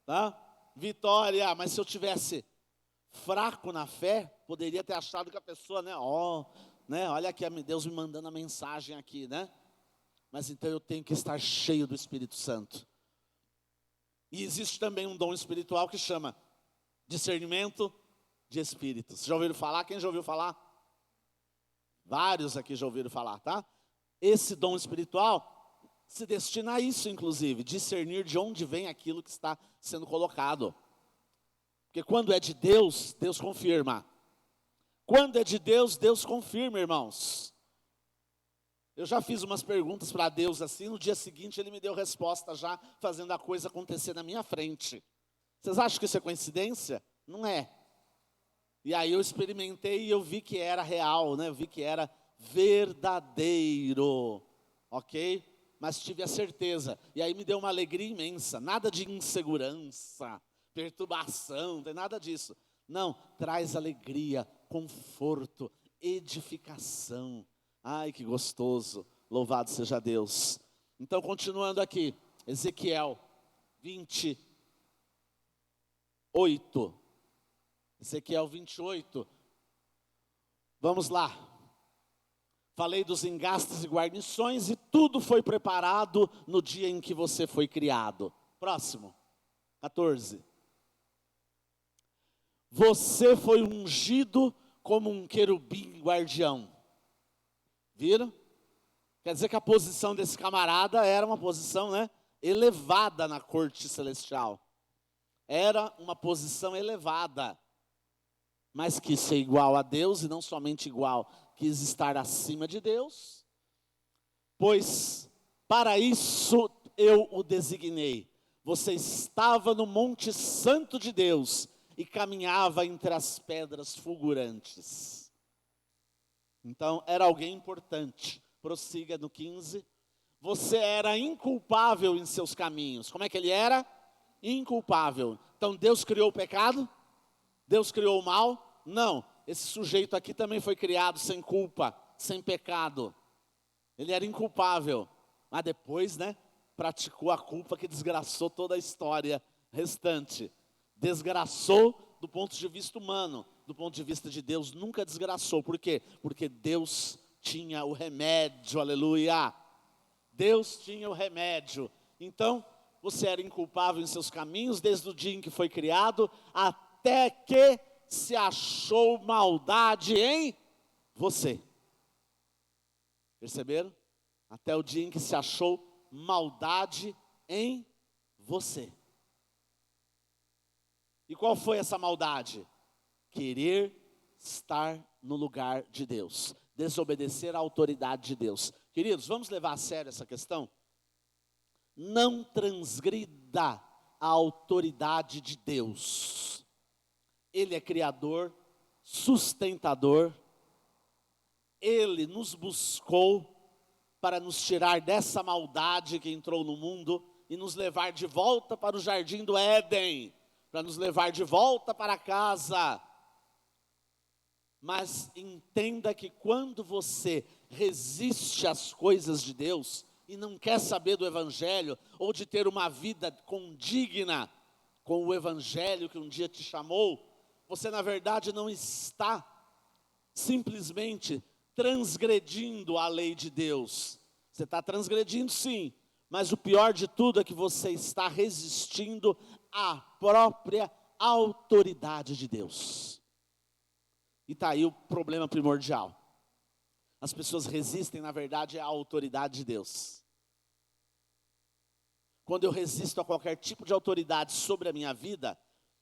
Tá? Vitória! Mas se eu tivesse fraco na fé, poderia ter achado que a pessoa, olha aqui, Deus me mandando a mensagem aqui, Mas então eu tenho que estar cheio do Espírito Santo. E existe também um dom espiritual que chama discernimento de espíritos. Já ouviram falar? Quem já ouviu falar? Vários aqui já ouviram falar, tá? Esse dom espiritual se destina a isso, inclusive, discernir de onde vem aquilo que está sendo colocado. Porque quando é de Deus, Deus confirma. Quando é de Deus, Deus confirma, irmãos. Eu já fiz umas perguntas para Deus assim, no dia seguinte ele me deu resposta já, fazendo a coisa acontecer na minha frente. Vocês acham que isso é coincidência? Não é. E aí eu experimentei e eu vi que era real, Eu vi que era verdadeiro, ok? Mas tive a certeza, e aí me deu uma alegria imensa, nada de insegurança, perturbação, não tem nada disso. Não, traz alegria, conforto, edificação. Ai, que gostoso, louvado seja Deus. Então, continuando aqui, Ezequiel 28. Ezequiel 28. Vamos lá. Falei dos engastes e guarnições e tudo foi preparado no dia em que você foi criado. Próximo, 14. Você foi ungido como um querubim guardião. Viram? Quer dizer que a posição desse camarada era uma posição, elevada na corte celestial. Era uma posição elevada. Mas quis ser igual a Deus e não somente igual, quis estar acima de Deus. Pois para isso eu o designei. Você estava no Monte Santo de Deus e caminhava entre as pedras fulgurantes. Então, era alguém importante. Prossiga no 15. Você era inculpável em seus caminhos. Como é que ele era? Inculpável. Então, Deus criou o pecado? Deus criou o mal? Não. Esse sujeito aqui também foi criado sem culpa, sem pecado. Ele era inculpável. Mas depois, praticou a culpa que desgraçou toda a história restante. Desgraçou do ponto de vista humano, do ponto de vista de Deus nunca desgraçou. Por quê? Porque Deus tinha o remédio, aleluia. Deus tinha o remédio. Então, você era inculpável em seus caminhos desde o dia em que foi criado, até que se achou maldade em você. Perceberam? Até o dia em que se achou maldade em você. E qual foi essa maldade? Querer estar no lugar de Deus. Desobedecer à autoridade de Deus. Queridos, vamos levar a sério essa questão? Não transgrida a autoridade de Deus. Ele é criador, sustentador. Ele nos buscou para nos tirar dessa maldade que entrou no mundo e nos levar de volta para o jardim do Éden. Para nos levar de volta para casa. Mas entenda que quando você resiste às coisas de Deus e não quer saber do Evangelho, ou de ter uma vida condigna com o Evangelho que um dia te chamou, você na verdade não está simplesmente transgredindo a lei de Deus. Você está transgredindo sim, mas o pior de tudo é que você está resistindo à própria autoridade de Deus. E está aí o problema primordial. As pessoas resistem, na verdade, à autoridade de Deus. Quando eu resisto a qualquer tipo de autoridade sobre a minha vida,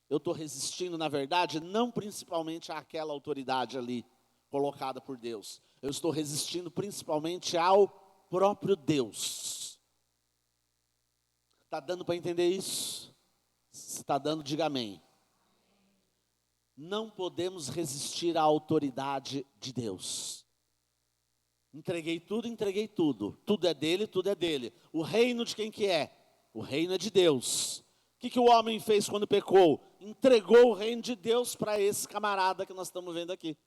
eu estou resistindo, na verdade, não principalmente àquela autoridade ali, colocada por Deus. Eu estou resistindo principalmente ao próprio Deus. Está dando para entender isso? Se está dando, diga amém. Não podemos resistir à autoridade de Deus. Entreguei tudo. Tudo é dele, tudo é dele. O reino de quem que é? O reino é de Deus. O que o homem fez quando pecou? Entregou o reino de Deus para esse camarada que nós estamos vendo aqui.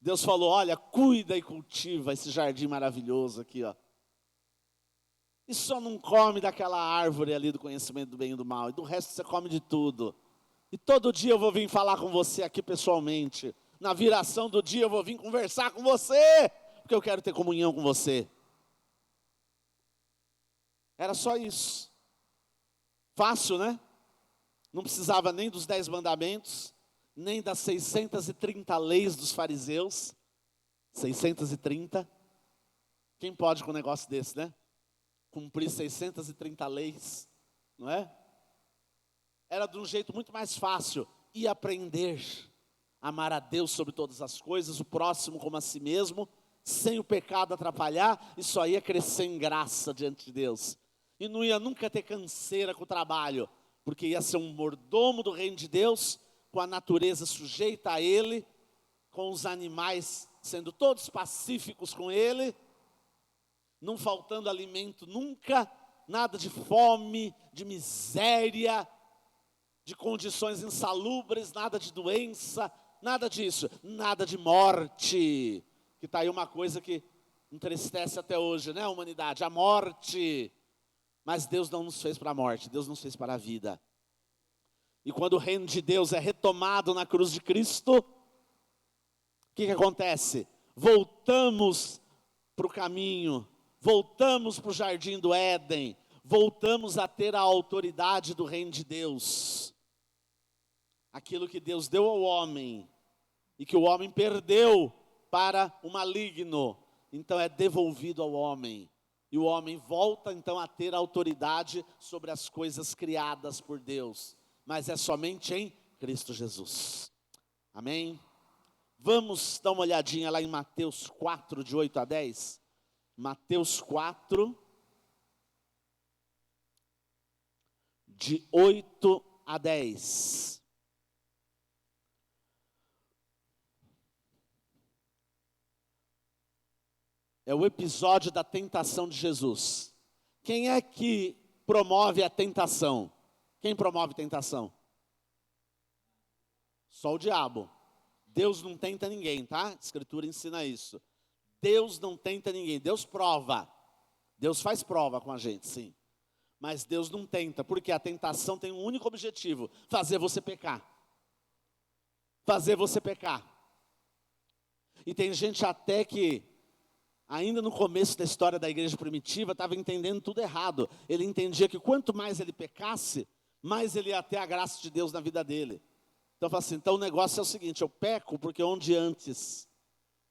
Deus falou, olha, cuida e cultiva esse jardim maravilhoso aqui, ó. E só não come daquela árvore ali do conhecimento do bem e do mal. E do resto você come de tudo. E todo dia eu vou vir falar com você aqui pessoalmente. Na viração do dia eu vou vir conversar com você. Porque eu quero ter comunhão com você. Era só isso. Fácil, né? Não precisava nem dos 10 mandamentos. Nem das 630 leis dos fariseus. 630. Quem pode com um negócio desse, né? Cumprir 630 leis. Não é? Era de um jeito muito mais fácil. E aprender a amar a Deus sobre todas as coisas, o próximo como a si mesmo, sem o pecado atrapalhar, e só ia crescer em graça diante de Deus. E não ia nunca ter canseira com o trabalho, porque ia ser um mordomo do reino de Deus, com a natureza sujeita a ele, com os animais sendo todos pacíficos com ele, não faltando alimento nunca, nada de fome, de miséria, de condições insalubres, nada de doença, nada disso, nada de morte, que está aí uma coisa que entristece até hoje, né, a humanidade, a morte. Mas Deus não nos fez para a morte, Deus nos fez para a vida. E quando o reino de Deus é retomado na cruz de Cristo, o que acontece? voltamos para o caminho, voltamos para o jardim do Éden, voltamos a ter a autoridade do reino de Deus. Aquilo que Deus deu ao homem e que o homem perdeu para o maligno, então é devolvido ao homem. E o homem volta então a ter autoridade sobre as coisas criadas por Deus, mas é somente em Cristo Jesus. Amém? Vamos dar uma olhadinha lá em Mateus 4, de 8 a 10. Mateus 4, de 8 a 10. É o episódio da tentação de Jesus. Quem é que promove a tentação? Quem promove tentação? Só o diabo. Deus não tenta ninguém, tá? A Escritura ensina isso. Deus não tenta ninguém, Deus prova. Deus faz prova com a gente, sim. Mas Deus não tenta, porque a tentação tem um único objetivo: fazer você pecar. Fazer você pecar. E tem gente até que, ainda no começo da história da igreja primitiva, estava entendendo tudo errado. Ele entendia que quanto mais ele pecasse, mais ele ia ter a graça de Deus na vida dele. Então, fala assim, então o negócio é o seguinte: eu peco porque onde antes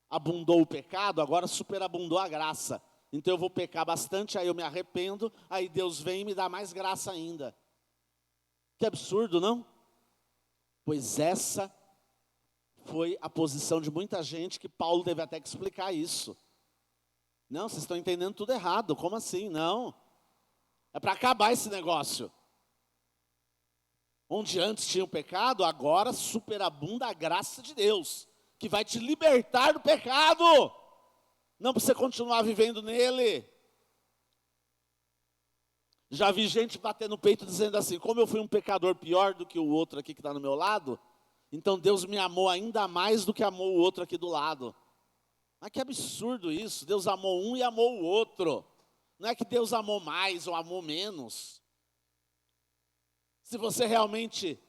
abundou o pecado, agora superabundou a graça. Então eu vou pecar bastante, aí eu me arrependo, aí Deus vem e me dá mais graça ainda. Que absurdo, não? Pois essa foi a posição de muita gente, que Paulo teve até que explicar isso. Não, vocês estão entendendo tudo errado, como assim? Não, é para acabar esse negócio. Onde antes tinha o pecado, agora superabunda a graça de Deus, que vai te libertar do pecado, não para você continuar vivendo nele. Já vi gente bater no peito dizendo assim: como eu fui um pecador pior do que o outro aqui que está no meu lado, então Deus me amou ainda mais do que amou o outro aqui do lado. Mas que absurdo isso, Deus amou um e amou o outro. Não é que Deus amou mais ou amou menos. Se você realmente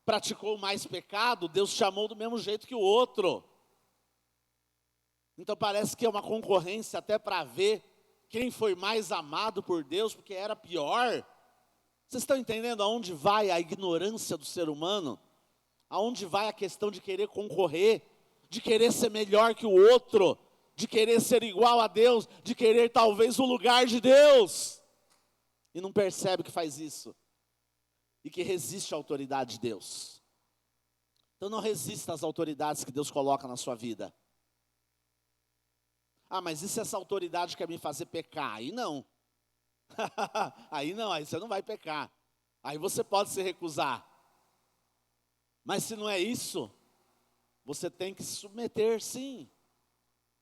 praticou mais pecado, Deus te amou do mesmo jeito que o outro. Então parece que é uma concorrência até para ver quem foi mais amado por Deus, porque era pior. Vocês estão entendendo aonde vai a ignorância do ser humano? Aonde vai a questão de querer concorrer, de querer ser melhor que o outro, de querer ser igual a Deus, de querer talvez o lugar de Deus, e não percebe que faz isso, e que resiste à autoridade de Deus. Então não resista às autoridades que Deus coloca na sua vida. Ah, mas e se essa autoridade quer me fazer pecar? Aí não. Aí não, aí você não vai pecar. Aí você pode se recusar. Mas se não é isso, você tem que se submeter, sim.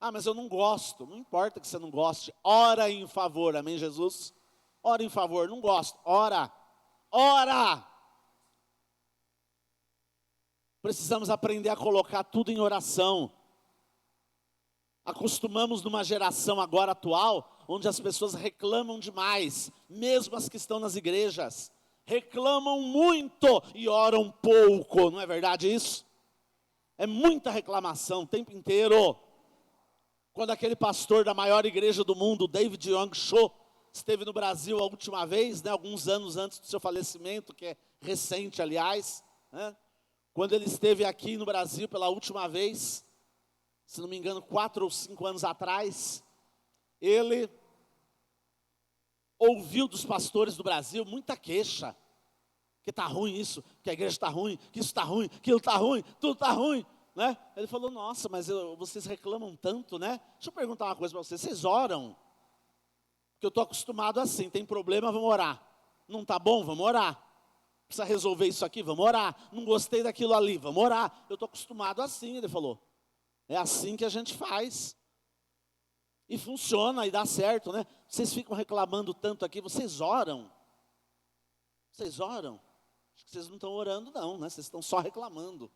Ah, mas eu não gosto. Não importa que você não goste. Ora em favor, amém, Jesus? Ora em favor, não gosto. Ora. Ora! Precisamos aprender a colocar tudo em oração. Acostumamos numa geração agora atual, onde as pessoas reclamam demais, mesmo as que estão nas igrejas. Reclamam muito e oram pouco, não é verdade isso? É muita reclamação o tempo inteiro. Quando aquele pastor da maior igreja do mundo, David Young Cho, esteve no Brasil a última vez, né, alguns anos antes do seu falecimento, que é recente, aliás, né, quando ele esteve aqui no Brasil pela última vez, se não me engano, 4 ou 5 anos atrás, ele ouviu dos pastores do Brasil muita queixa, que está ruim isso, que a igreja está ruim, que isso está ruim, que aquilo está ruim, tudo está ruim, né? Ele falou, nossa, mas vocês reclamam tanto, né? Deixa eu perguntar uma coisa para vocês oram? Porque eu estou acostumado assim, tem problema, vamos orar. Não está bom, vamos orar. Precisa resolver isso aqui, vamos orar. Não gostei daquilo ali, vamos orar. Eu estou acostumado assim, ele falou. É assim que a gente faz. E funciona e dá certo, né? Vocês ficam reclamando tanto aqui, vocês oram? Vocês oram? Acho que vocês não estão orando não, né? Vocês estão só reclamando.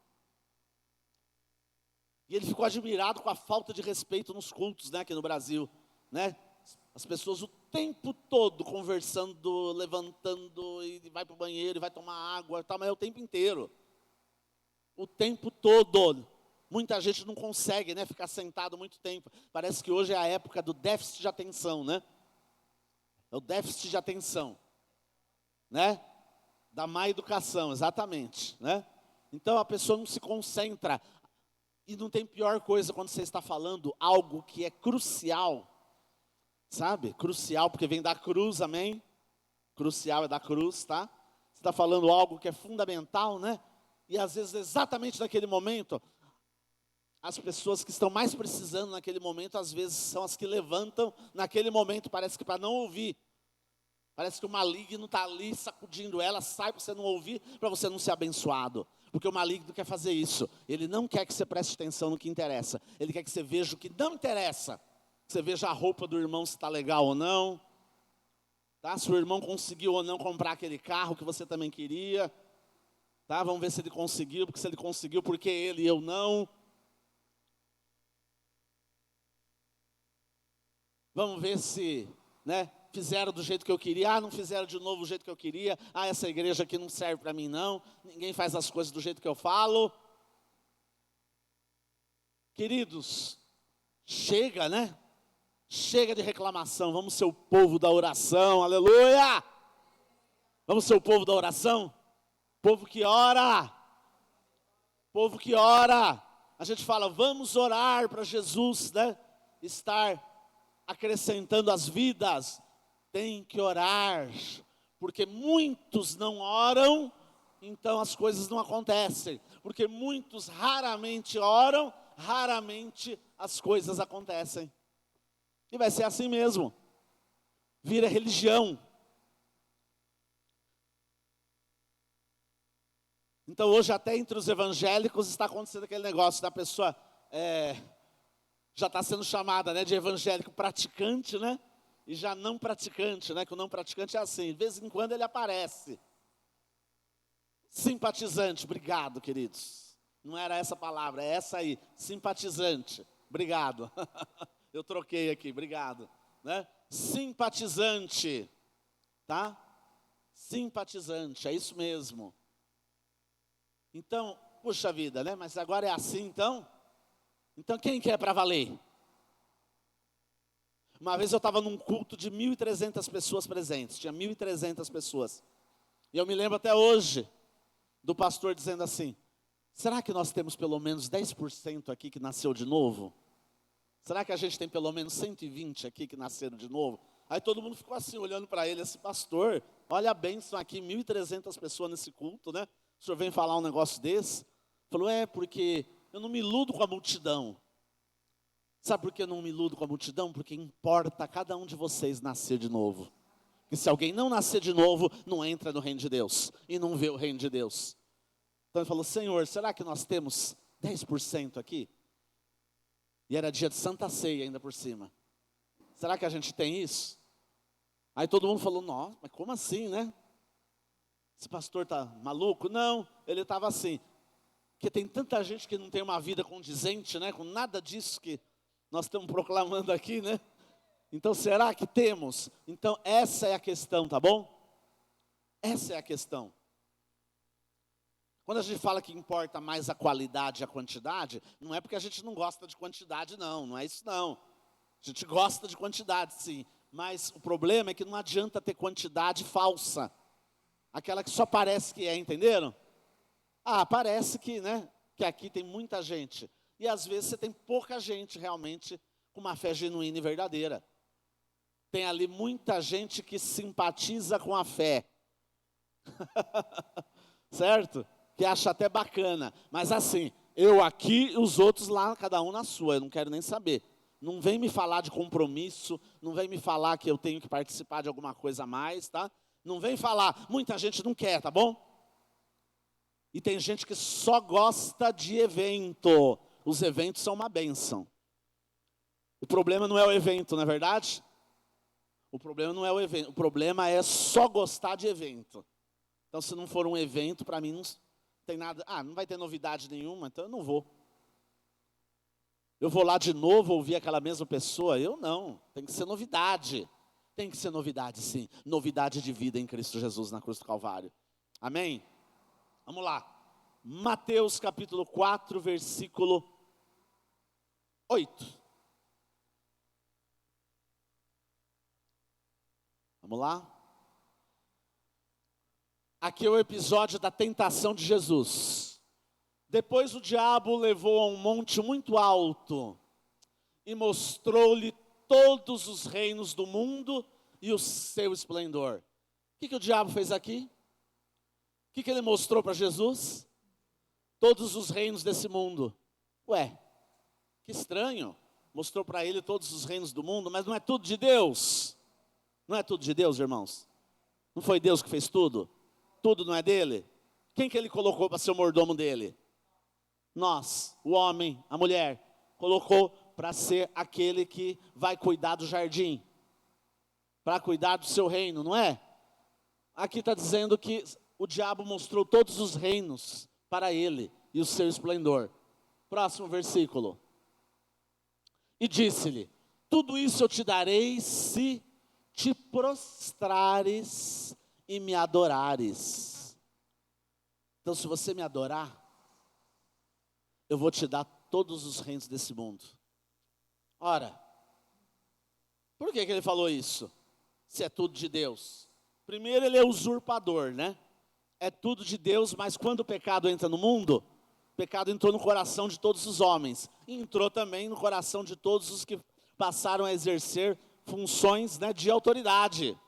E ele ficou admirado com a falta de respeito nos cultos, né, aqui no Brasil, né? As pessoas o tempo todo conversando, levantando, e vai para o banheiro, e vai tomar água, e tal, mas é o tempo inteiro. O tempo todo. Muita gente não consegue, né, ficar sentado muito tempo. Parece que hoje é a época do déficit de atenção, né? É o déficit de atenção, né? Da má educação, exatamente, né? Então a pessoa não se concentra. E não tem pior coisa quando você está falando algo que é crucial, sabe? Crucial, porque vem da cruz, amém? Crucial é da cruz, tá? Você está falando algo que é fundamental, né? E às vezes exatamente naquele momento, as pessoas que estão mais precisando naquele momento, às vezes são as que levantam naquele momento, parece que para não ouvir. Parece que o maligno está ali sacudindo ela, sai para você não ouvir, para você não ser abençoado. Porque o maligno quer fazer isso. Ele não quer que você preste atenção no que interessa. Ele quer que você veja o que não interessa. Que você veja a roupa do irmão se está legal ou não. Tá? Se o irmão conseguiu ou não comprar aquele carro que você também queria. Tá? Vamos ver se ele conseguiu, porque se ele conseguiu, por que ele e eu não? Vamos ver se, né, fizeram do jeito que eu queria. Ah, não fizeram de novo do jeito que eu queria. Ah, essa igreja aqui não serve para mim não. Ninguém faz as coisas do jeito que eu falo. Queridos, chega, né? Chega de reclamação. Vamos ser o povo da oração. Aleluia! Vamos ser o povo da oração? Povo que ora. Povo que ora. A gente fala, vamos orar para Jesus, né? Estar acrescentando as vidas. Tem que orar, porque muitos não oram, então as coisas não acontecem. Porque muitos raramente oram, raramente as coisas acontecem. E vai ser assim mesmo. Vira religião. Então hoje até entre os evangélicos está acontecendo aquele negócio da pessoa, já está sendo chamada, né, de evangélico praticante, né? E já não praticante, né? Que o não praticante é assim, de vez em quando ele aparece. Simpatizante, obrigado, queridos. Não era essa palavra, é essa aí, simpatizante. Obrigado. Eu troquei aqui, obrigado. Né? Simpatizante, tá? Simpatizante, é isso mesmo. Então, puxa vida, né? Mas agora é assim, então? Então quem quer para valer? Uma vez eu estava num culto de 1.300 pessoas presentes, tinha 1.300 pessoas. E eu me lembro até hoje do pastor dizendo assim, será que nós temos pelo menos 10% aqui que nasceu de novo? Será que a gente tem pelo menos 120 aqui que nasceram de novo? Aí todo mundo ficou assim, olhando para ele, esse pastor, olha a bênção aqui, 1.300 pessoas nesse culto, né? O senhor vem falar um negócio desse? Falou, porque eu não me iludo com a multidão. Sabe por que eu não me iludo com a multidão? Porque importa cada um de vocês nascer de novo. E se alguém não nascer de novo, não entra no reino de Deus. E não vê o reino de Deus. Então ele falou, Senhor, será que nós temos 10% aqui? E era dia de Santa Ceia ainda por cima. Será que a gente tem isso? Aí todo mundo falou, nossa, mas como assim, né? Esse pastor está maluco? Não, ele estava assim. Porque tem tanta gente que não tem uma vida condizente, né? Com nada disso que nós estamos proclamando aqui, né? Então, será que temos? Então, essa é a questão, tá bom? Essa é a questão. Quando a gente fala que importa mais a qualidade e a quantidade, não é porque a gente não gosta de quantidade, não é isso não. A gente gosta de quantidade, sim. Mas o problema é que não adianta ter quantidade falsa. Aquela que só parece que é, entenderam? Ah, parece que, né? Que aqui tem muita gente. E às vezes você tem pouca gente realmente com uma fé genuína e verdadeira. Tem ali muita gente que simpatiza com a fé. Certo? Que acha até bacana. Mas assim, eu aqui e os outros lá, cada um na sua. Eu não quero nem saber. Não vem me falar de compromisso. Não vem me falar que eu tenho que participar de alguma coisa a mais, tá? Não vem falar. Muita gente não quer, tá bom? E tem gente que só gosta de evento. Os eventos são uma bênção. O problema não é o evento, não é verdade? O problema não é o evento. O problema é só gostar de evento. Então, se não for um evento, para mim não tem nada. Ah, não vai ter novidade nenhuma, então eu não vou. Eu vou lá de novo ouvir aquela mesma pessoa? Eu não. Tem que ser novidade. Tem que ser novidade, sim. Novidade de vida em Cristo Jesus na cruz do Calvário. Amém? Vamos lá. Mateus capítulo 4, versículo 8. Vamos lá? Aqui é o episódio da tentação de Jesus. Depois o diabo o levou a um monte muito alto e mostrou-lhe todos os reinos do mundo e o seu esplendor. O que o diabo fez aqui? O que ele mostrou para Jesus? Todos os reinos desse mundo. Ué, que estranho. Mostrou para ele todos os reinos do mundo, mas não é tudo de Deus. Não é tudo de Deus, irmãos? Não foi Deus que fez tudo? Tudo não é dele? Quem que ele colocou para ser o mordomo dele? Nós, o homem, a mulher, colocou para ser aquele que vai cuidar do jardim, para cuidar do seu reino, não é? Aqui está dizendo que o diabo mostrou todos os reinos para ele e o seu esplendor. Próximo versículo. E disse-lhe: tudo isso eu te darei se te prostrares e me adorares. Então, se você me adorar, eu vou te dar todos os reinos desse mundo. Ora, por que ele falou isso? Se é tudo de Deus. Primeiro, ele é usurpador, né? É tudo de Deus, mas quando o pecado entra no mundo, o pecado entrou no coração de todos os homens. E entrou também no coração de todos os que passaram a exercer funções, né, de autoridade.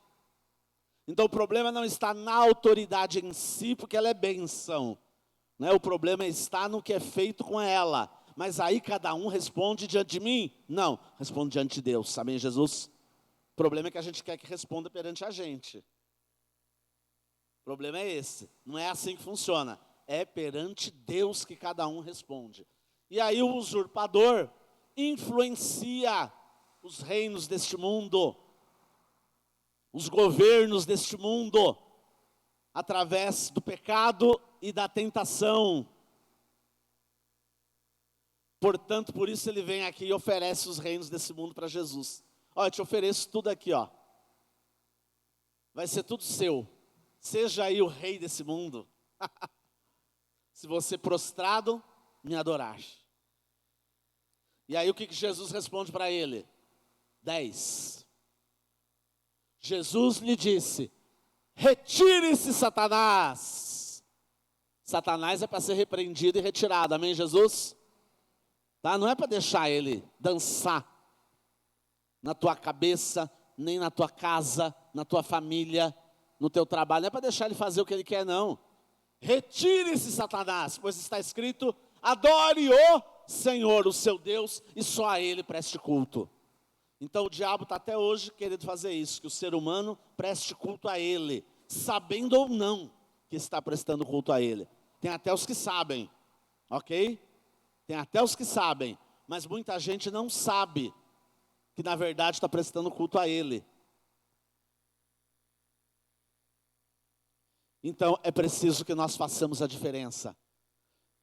Então o problema não está na autoridade em si, porque ela é bênção, né? O problema está no que é feito com ela. Mas aí cada um responde diante de mim? Não, responde diante de Deus. Amém, Jesus? O problema é que a gente quer que responda perante a gente. O problema é esse. Não é assim que funciona. É perante Deus que cada um responde. E aí o usurpador influencia os reinos deste mundo, os governos deste mundo, através do pecado e da tentação. Portanto, por isso ele vem aqui e oferece os reinos desse mundo para Jesus. Olha, eu te ofereço tudo aqui, ó. Vai ser tudo seu. Seja aí o rei desse mundo. Se você prostrado, me adorar. E aí o que Jesus responde para ele? 10. Jesus lhe disse: retire-se, Satanás. Satanás é para ser repreendido e retirado, amém, Jesus? Tá? Não é para deixar ele dançar na tua cabeça, nem na tua casa, na tua família, no teu trabalho. Não é para deixar ele fazer o que ele quer, não. Retire-se, Satanás, pois está escrito: adore o Senhor, o seu Deus, e só a ele preste culto. Então o diabo está até hoje querendo fazer isso, que o ser humano preste culto a ele, sabendo ou não que está prestando culto a ele. Tem até os que sabem, ok? Tem até os que sabem, mas muita gente não sabe que na verdade está prestando culto a ele. Então é preciso que nós façamos a diferença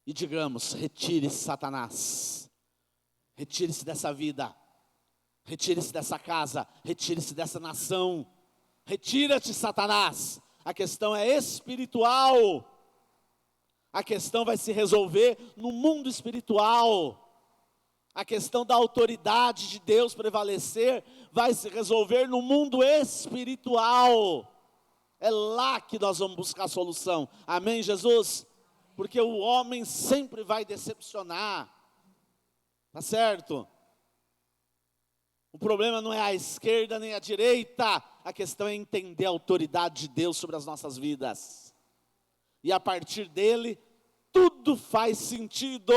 e digamos: retire-se, Satanás, retire-se dessa vida, retire-se dessa casa, retire-se dessa nação, retira-te, Satanás. A questão é espiritual, a questão vai se resolver no mundo espiritual. A questão da autoridade de Deus prevalecer vai se resolver no mundo espiritual. É lá que nós vamos buscar a solução. Amém, Jesus? Porque o homem sempre vai decepcionar. Tá certo? O problema não é a esquerda nem a direita. A questão é entender a autoridade de Deus sobre as nossas vidas. E a partir dele, tudo faz sentido.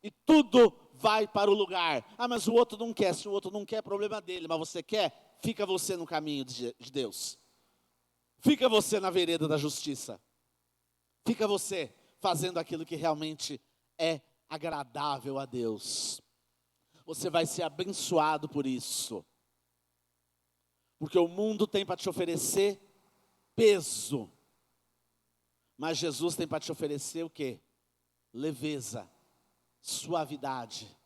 E tudo vai para o lugar. Ah, mas o outro não quer. Se o outro não quer, é problema dele. Mas você quer? Fica você no caminho de Deus. Fica você na vereda da justiça. Fica você fazendo aquilo que realmente é agradável a Deus. Você vai ser abençoado por isso. Porque o mundo tem para te oferecer peso. Mas Jesus tem para te oferecer o quê? Leveza, suavidade,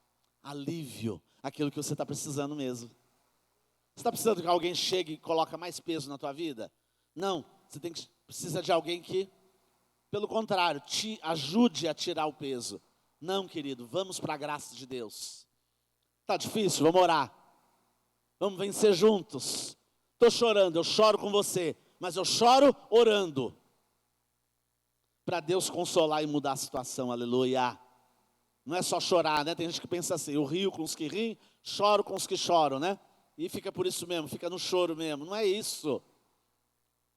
alívio, aquilo que você está precisando mesmo. Você está precisando que alguém chegue e coloque mais peso na tua vida? Não, você precisa de alguém que, pelo contrário, te ajude a tirar o peso. Não, querido, vamos para a graça de Deus. Está difícil? Vamos orar. Vamos vencer juntos. Estou chorando, eu choro com você, mas eu choro orando. Para Deus consolar e mudar a situação, aleluia. Não é só chorar, né? Tem gente que pensa assim, eu rio com os que riem, choro com os que choram, né? E fica por isso mesmo, fica no choro mesmo. Não é isso.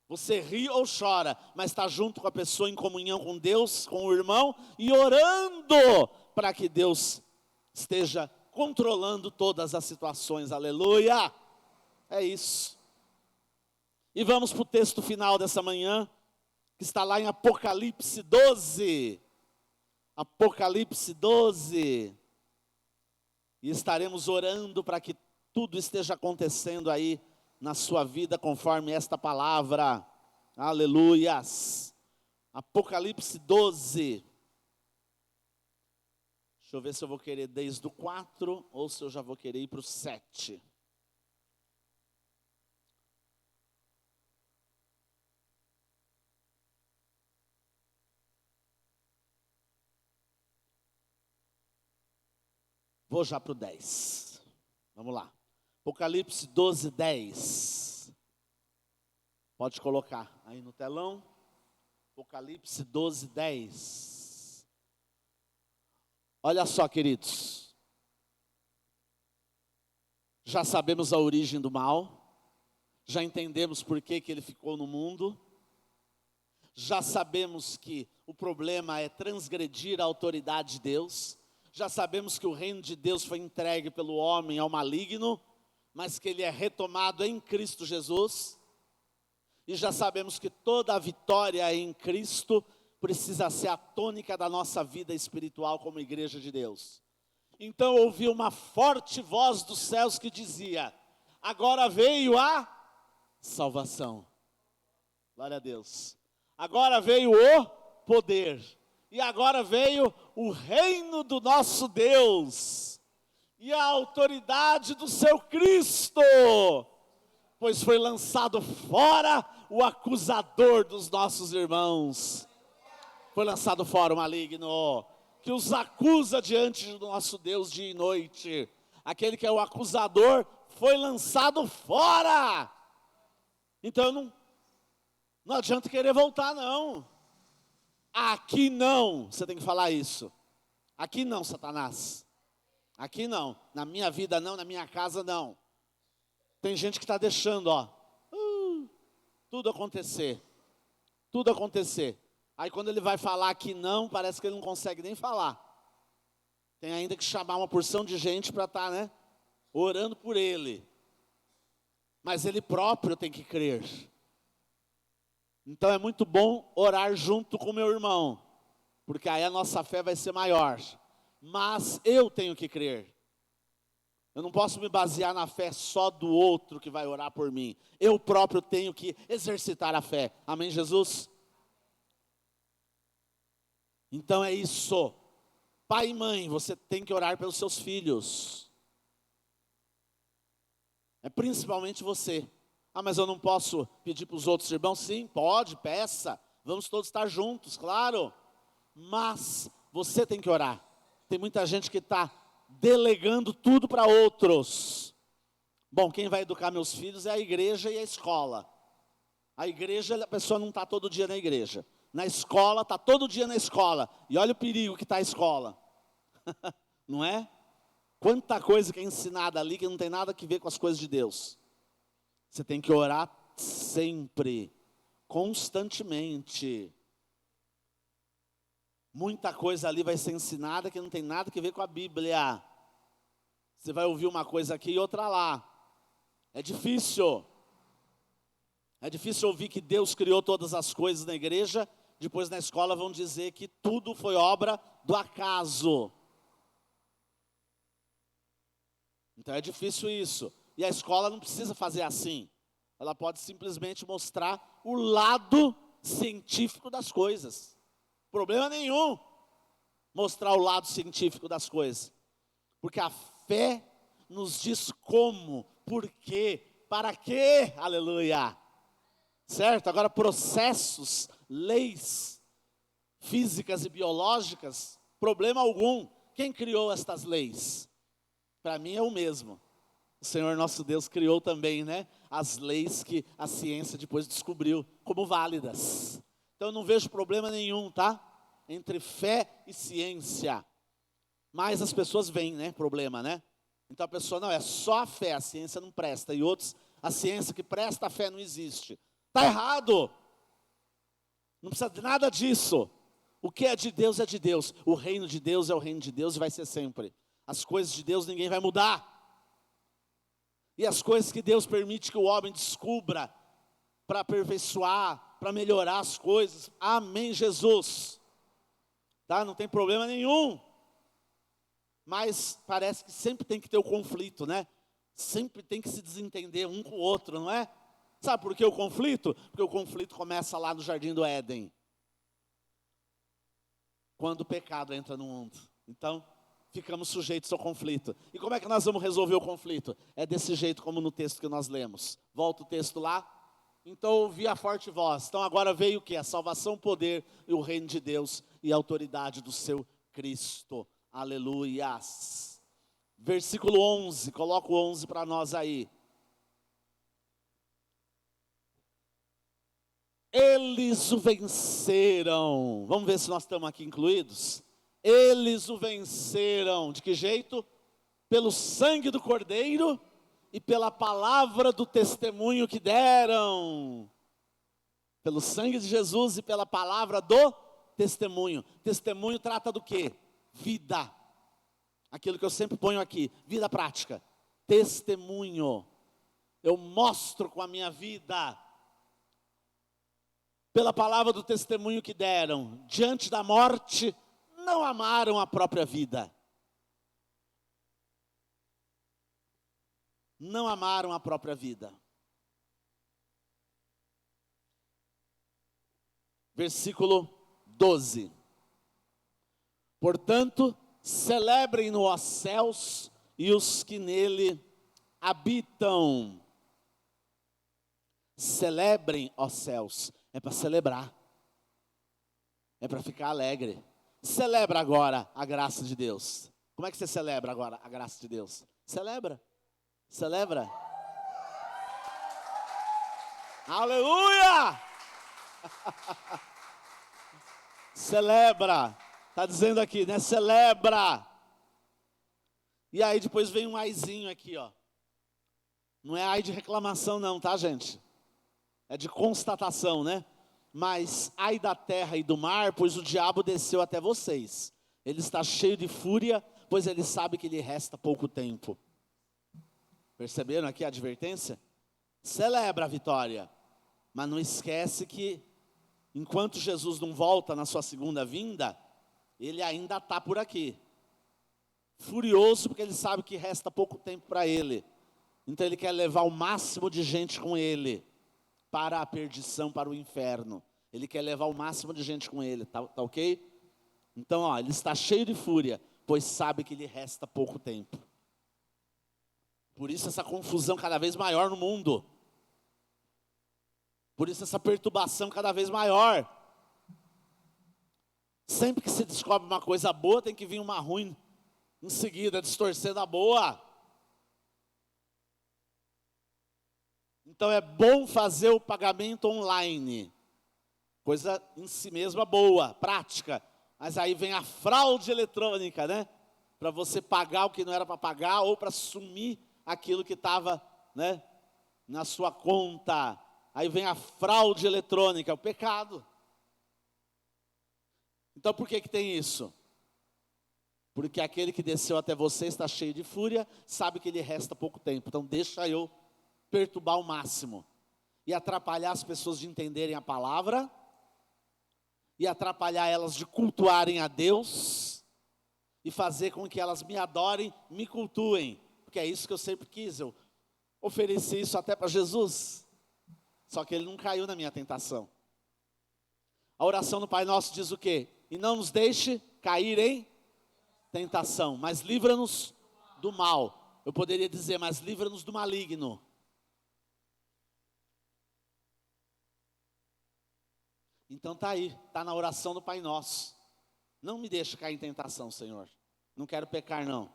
Você ri ou chora, mas está junto com a pessoa em comunhão com Deus, com o irmão, e orando para que Deus esteja controlando todas as situações, aleluia. É isso. E vamos para o texto final dessa manhã, que está lá em Apocalipse 12. Apocalipse 12. E estaremos orando para que tudo esteja acontecendo aí na sua vida conforme esta palavra. Aleluias. Apocalipse 12. Deixa eu ver se eu vou querer desde o 4 ou se eu já vou querer ir para o 7. Vou já para o 10. Vamos lá. Apocalipse 12, 10. Pode colocar aí no telão. Apocalipse 12, 10. Olha só, queridos. Já sabemos a origem do mal. Já entendemos por que ele ficou no mundo. Já sabemos que o problema é transgredir a autoridade de Deus. Já sabemos que o reino de Deus foi entregue pelo homem ao maligno, mas que ele é retomado em Cristo Jesus. E já sabemos que toda a vitória em Cristo precisa ser a tônica da nossa vida espiritual como igreja de Deus. Então eu ouvi uma forte voz dos céus que dizia: agora veio a salvação. Glória a Deus. Agora veio o poder. E agora veio o reino do nosso Deus e a autoridade do seu Cristo, pois foi lançado fora o acusador dos nossos irmãos. Foi lançado fora o maligno, que os acusa diante do nosso Deus dia e noite. Aquele que é o acusador foi lançado fora. Então não adianta querer voltar, não. Aqui não, você tem que falar isso. Aqui não, Satanás. Aqui não, na minha vida não, na minha casa não. Tem gente que está deixando, tudo acontecer. Tudo acontecer. Aí quando ele vai falar que não, parece que ele não consegue nem falar. Tem ainda que chamar uma porção de gente para estar, né, orando por ele. Mas ele próprio tem que crer. Então é muito bom orar junto com o meu irmão, porque aí a nossa fé vai ser maior. Mas eu tenho que crer. Eu não posso me basear na fé só do outro que vai orar por mim. Eu próprio tenho que exercitar a fé. Amém, Jesus? Então é isso. Pai e mãe, você tem que orar pelos seus filhos. É principalmente você. Mas eu não posso pedir para os outros irmãos? Sim, pode, peça. Vamos todos estar juntos, claro. Mas você tem que orar. Tem muita gente que está delegando tudo para outros. Bom, quem vai educar meus filhos é a igreja e a escola. A igreja, a pessoa não está todo dia na igreja. Na escola, está todo dia na escola. E olha o perigo que está a escola. Não é? Quanta coisa que é ensinada ali que não tem nada a ver com as coisas de Deus. Você tem que orar sempre, constantemente. Muita coisa ali vai ser ensinada que não tem nada a ver com a Bíblia. Você vai ouvir uma coisa aqui e outra lá. É difícil. É difícil ouvir que Deus criou todas as coisas na igreja. Depois na escola vão dizer que tudo foi obra do acaso. Então é difícil isso. E a escola não precisa fazer assim. Ela pode simplesmente mostrar o lado científico das coisas. Problema nenhum mostrar o lado científico das coisas. Porque a fé nos diz como, por quê, para quê, aleluia. Certo? Agora processos, leis físicas e biológicas, problema algum. Quem criou estas leis? Para mim é o mesmo. O Senhor nosso Deus criou também, né, as leis que a ciência depois descobriu como válidas. Então eu não vejo problema nenhum, tá? Entre fé e ciência. Mas as pessoas veem, né, problema, né? Então a pessoa, não, é só a fé, a ciência não presta. E outros, a ciência que presta, a fé não existe. Está errado. Não precisa de nada disso. O que é de Deus é de Deus. O reino de Deus é o reino de Deus e vai ser sempre. As coisas de Deus ninguém vai mudar. E as coisas que Deus permite que o homem descubra para aperfeiçoar, para melhorar as coisas. Amém, Jesus. Tá? Não tem problema nenhum. Mas parece que sempre tem que ter o conflito, né? Sempre tem que se desentender um com o outro, não é? Sabe por que o conflito? Porque o conflito começa lá no Jardim do Éden. Quando o pecado entra no mundo. Então, ficamos sujeitos ao conflito. E como é que nós vamos resolver o conflito? É desse jeito como no texto que nós lemos. Volta o texto lá. Então ouvi a forte voz. Então agora veio o quê? A salvação, o poder e o reino de Deus e a autoridade do seu Cristo. Aleluias. Versículo 11, coloca o 11 para nós aí. Eles o venceram. Vamos ver se nós estamos aqui incluídos. Eles o venceram. De que jeito? Pelo sangue do Cordeiro e pela palavra do testemunho que deram. Pelo sangue de Jesus e pela palavra do testemunho. Testemunho trata do quê? Vida. Aquilo que eu sempre ponho aqui, vida prática. Testemunho. Eu mostro com a minha vida. Pela palavra do testemunho que deram, diante da morte, não amaram a própria vida. Não amaram a própria vida. Versículo 12. Portanto, celebrem-no os céus e os que nele habitam. Celebrem os céus. É para celebrar. É para ficar alegre. Celebra agora a graça de Deus. Como é que você celebra agora a graça de Deus? Celebra. Celebra. Aleluia! Celebra. Está dizendo aqui, né? Celebra. E aí depois vem um aizinho aqui, ó. Não é ai de reclamação não, tá, gente? É de constatação, né? Mas ai da terra e do mar, pois o diabo desceu até vocês. Ele está cheio de fúria, pois ele sabe que lhe resta pouco tempo. Perceberam aqui a advertência? Celebra a vitória, mas não esquece que enquanto Jesus não volta na sua segunda vinda, ele ainda está por aqui. Furioso porque ele sabe que resta pouco tempo para ele. Então ele quer levar o máximo de gente com ele para a perdição, para o inferno. Ele quer levar o máximo de gente com ele, tá ok? Então, ó, ele está cheio de fúria, pois sabe que lhe resta pouco tempo. Por isso essa confusão cada vez maior no mundo. Por isso essa perturbação cada vez maior. Sempre que se descobre uma coisa boa, tem que vir uma ruim em seguida, distorcendo a boa. Então é bom fazer o pagamento online. Coisa em si mesma boa, prática. Mas aí vem a fraude eletrônica, né? Para você pagar o que não era para pagar ou para sumir aquilo que estava, né, na sua conta. Aí vem a fraude eletrônica, o pecado. Então por que tem isso? Porque aquele que desceu até você está cheio de fúria, sabe que lhe resta pouco tempo. Então deixa eu perturbar ao máximo. E atrapalhar as pessoas de entenderem a palavra. E atrapalhar elas de cultuarem a Deus. E fazer com que elas me adorem, me cultuem. Porque é isso que eu sempre quis. Eu ofereci isso até para Jesus. Só que ele não caiu na minha tentação. A oração do Pai Nosso diz o quê? E não nos deixe cair em tentação, mas livra-nos do mal. Eu poderia dizer, mas livra-nos do maligno. Então tá aí, tá na oração do Pai Nosso. Não me deixe cair em tentação, Senhor. Não quero pecar não.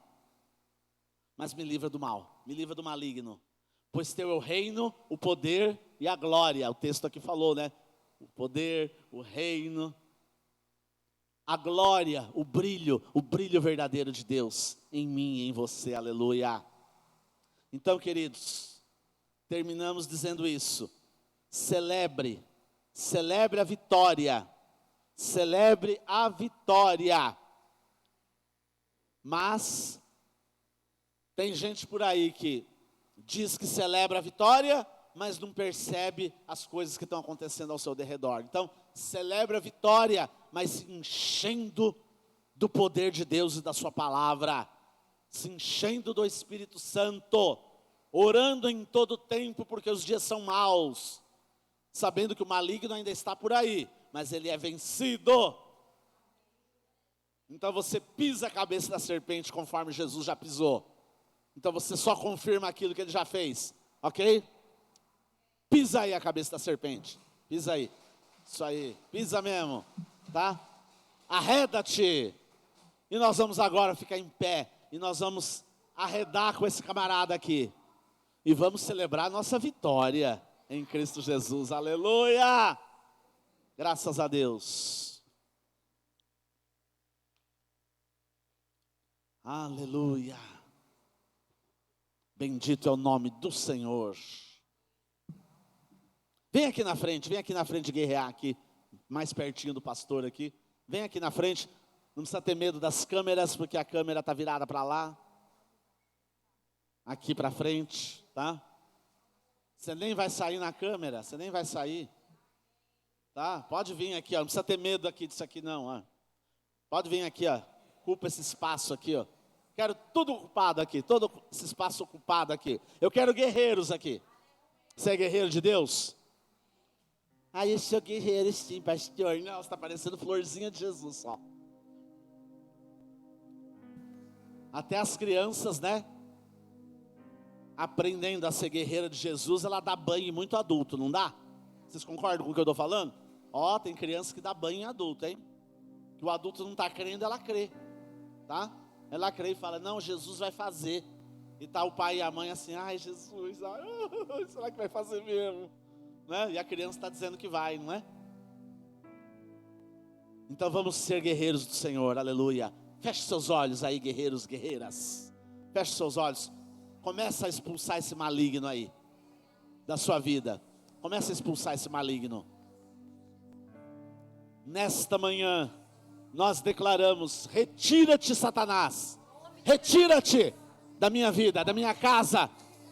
mas me livra do mal, me livra do maligno. Pois teu é o reino, o poder e a glória. O texto aqui falou, né? O poder, o reino, a glória, o brilho verdadeiro de Deus em mim e em você, aleluia. Então, queridos, terminamos dizendo isso. Celebre a vitória. Celebre a vitória. Mas tem gente por aí que diz que celebra a vitória, mas não percebe as coisas que estão acontecendo ao seu derredor. Então, celebre a vitória, mas se enchendo do poder de Deus e da sua palavra, se enchendo do Espírito Santo, orando em todo tempo, porque os dias são maus, sabendo que o maligno ainda está por aí, mas ele é vencido. Então você pisa a cabeça da serpente conforme Jesus já pisou. Então você só confirma aquilo que ele já fez, ok? Pisa aí a cabeça da serpente, pisa aí, isso aí, pisa mesmo, tá? Arreda-te. E nós vamos agora ficar em pé, e nós vamos arredar com esse camarada aqui. E vamos celebrar a nossa vitória em Cristo Jesus, aleluia! Graças a Deus. Aleluia. Bendito é o nome do Senhor. Vem aqui na frente guerrear aqui, mais pertinho do pastor aqui. Vem aqui na frente, não precisa ter medo das câmeras, porque a câmera está virada para lá. Aqui para frente, tá? Você nem vai sair na câmera, você nem vai sair. Tá? Pode vir aqui, ó. Não precisa ter medo aqui disso aqui não, ó. Pode vir aqui, ó. Ocupa esse espaço aqui, ó. Quero tudo ocupado aqui, todo esse espaço ocupado aqui. Eu quero guerreiros aqui. Você é guerreiro de Deus? Ah, eu sou guerreiro sim, pastor. Não, você está parecendo florzinha de Jesus só. Até as crianças, né? Aprendendo a ser guerreira de Jesus, ela dá banho em muito adulto, não dá? Vocês concordam com o que eu estou falando? Ó, tem criança que dá banho em adulto, hein? Que o adulto não está crendo, ela crê, tá? Ela crê e fala, não, Jesus vai fazer. E tá o pai e a mãe assim, ai Jesus, ai, será que vai fazer mesmo? Né? E a criança está dizendo que vai, não é? Então vamos ser guerreiros do Senhor, aleluia. Feche seus olhos aí, guerreiros, guerreiras. Feche seus olhos. Começa a expulsar esse maligno aí, da sua vida. Começa a expulsar esse maligno. Nesta manhã, nós declaramos, retira-te, Satanás. Retira-te da minha vida, da minha casa,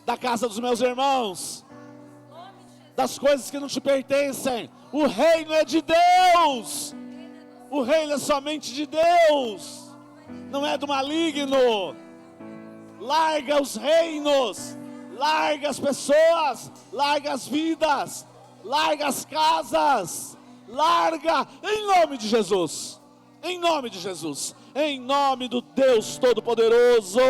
da casa dos meus irmãos, das coisas que não te pertencem. O reino é de Deus. O reino é somente de Deus. Não é do maligno. Larga os reinos, larga as pessoas, larga as vidas, larga as casas, larga, em nome de Jesus, em nome de Jesus, em nome do Deus Todo-Poderoso,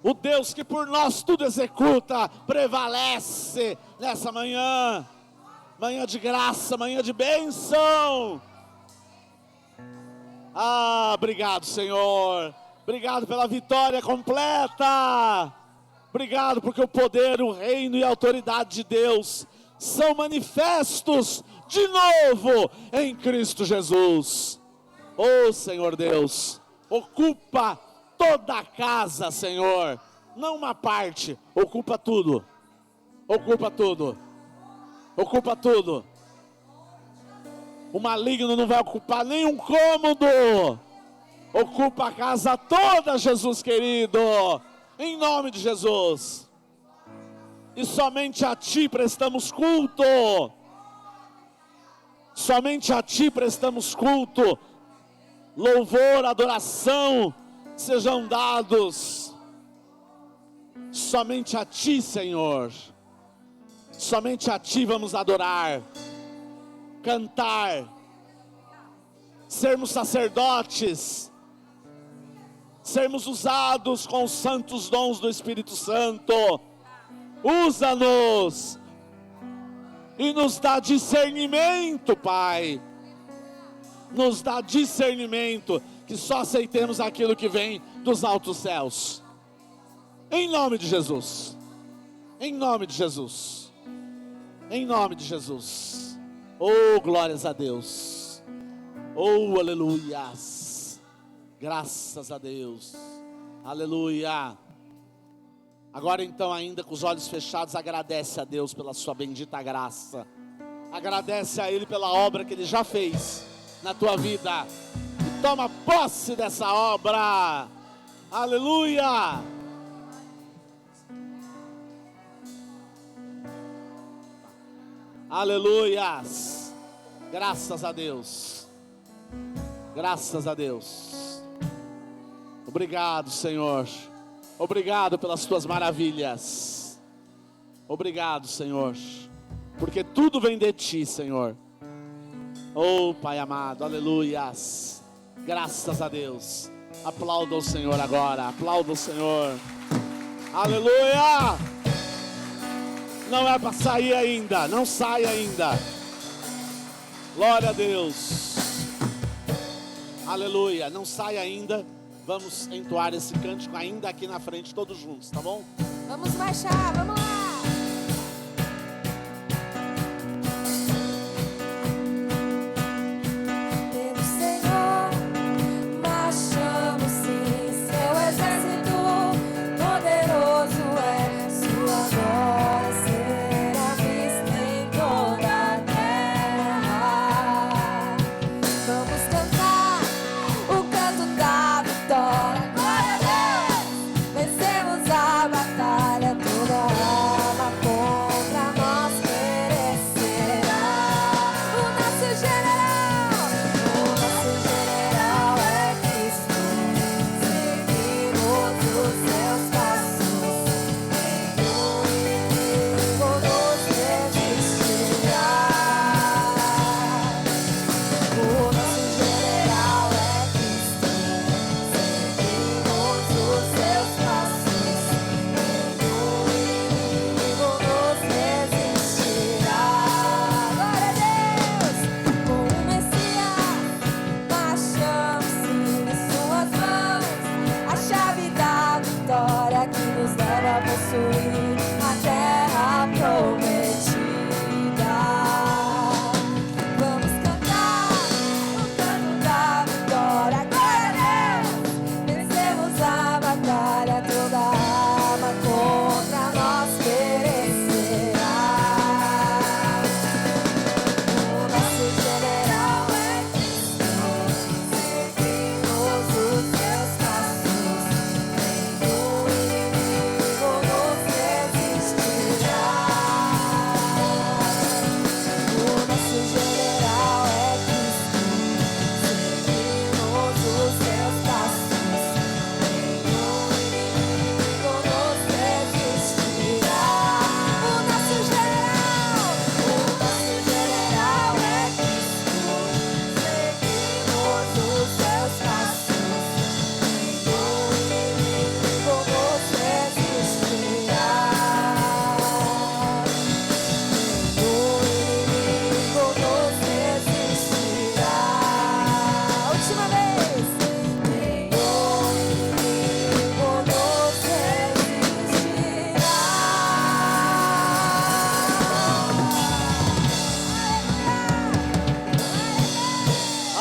o Deus que por nós tudo executa, prevalece nessa manhã, manhã de graça, manhã de bênção. Ah, obrigado, Senhor. Obrigado pela vitória completa. Obrigado porque o poder, o reino e a autoridade de Deus são manifestos de novo em Cristo Jesus. Oh, Senhor Deus, ocupa toda a casa, Senhor. Não uma parte, ocupa tudo. Ocupa tudo. Ocupa tudo. O maligno não vai ocupar nenhum cômodo. Ocupa a casa toda, Jesus querido. Em nome de Jesus. E somente a Ti prestamos culto. Somente a Ti prestamos culto. Louvor, adoração sejam dados. Somente a Ti, Senhor. Somente a Ti vamos adorar. Cantar, sermos sacerdotes, sermos usados com os santos dons do Espírito Santo. Usa-nos e nos dá discernimento, Pai. Nos dá discernimento. que só aceitemos aquilo que vem dos altos céus. Em nome de Jesus. Em nome de Jesus. Em nome de Jesus. Oh, glórias a Deus. Oh, aleluias. Graças a Deus. Aleluia. Agora então, ainda com os olhos fechados, agradece a Deus pela sua bendita graça. Agradece a Ele pela obra que Ele já fez na tua vida. E toma posse dessa obra. Aleluia. Aleluias. Graças a Deus. Graças a Deus. Obrigado, Senhor. Obrigado pelas tuas maravilhas. Obrigado, Senhor. Porque tudo vem de ti, Senhor. Oh, Pai amado, aleluias. Graças a Deus. Aplauda o Senhor agora. Aplauda o Senhor. Aleluia. Não é para sair ainda. Não sai ainda. Glória a Deus. Aleluia. Não sai ainda. Vamos entoar esse cântico ainda aqui na frente, todos juntos, tá bom? Vamos marchar, vamos lá.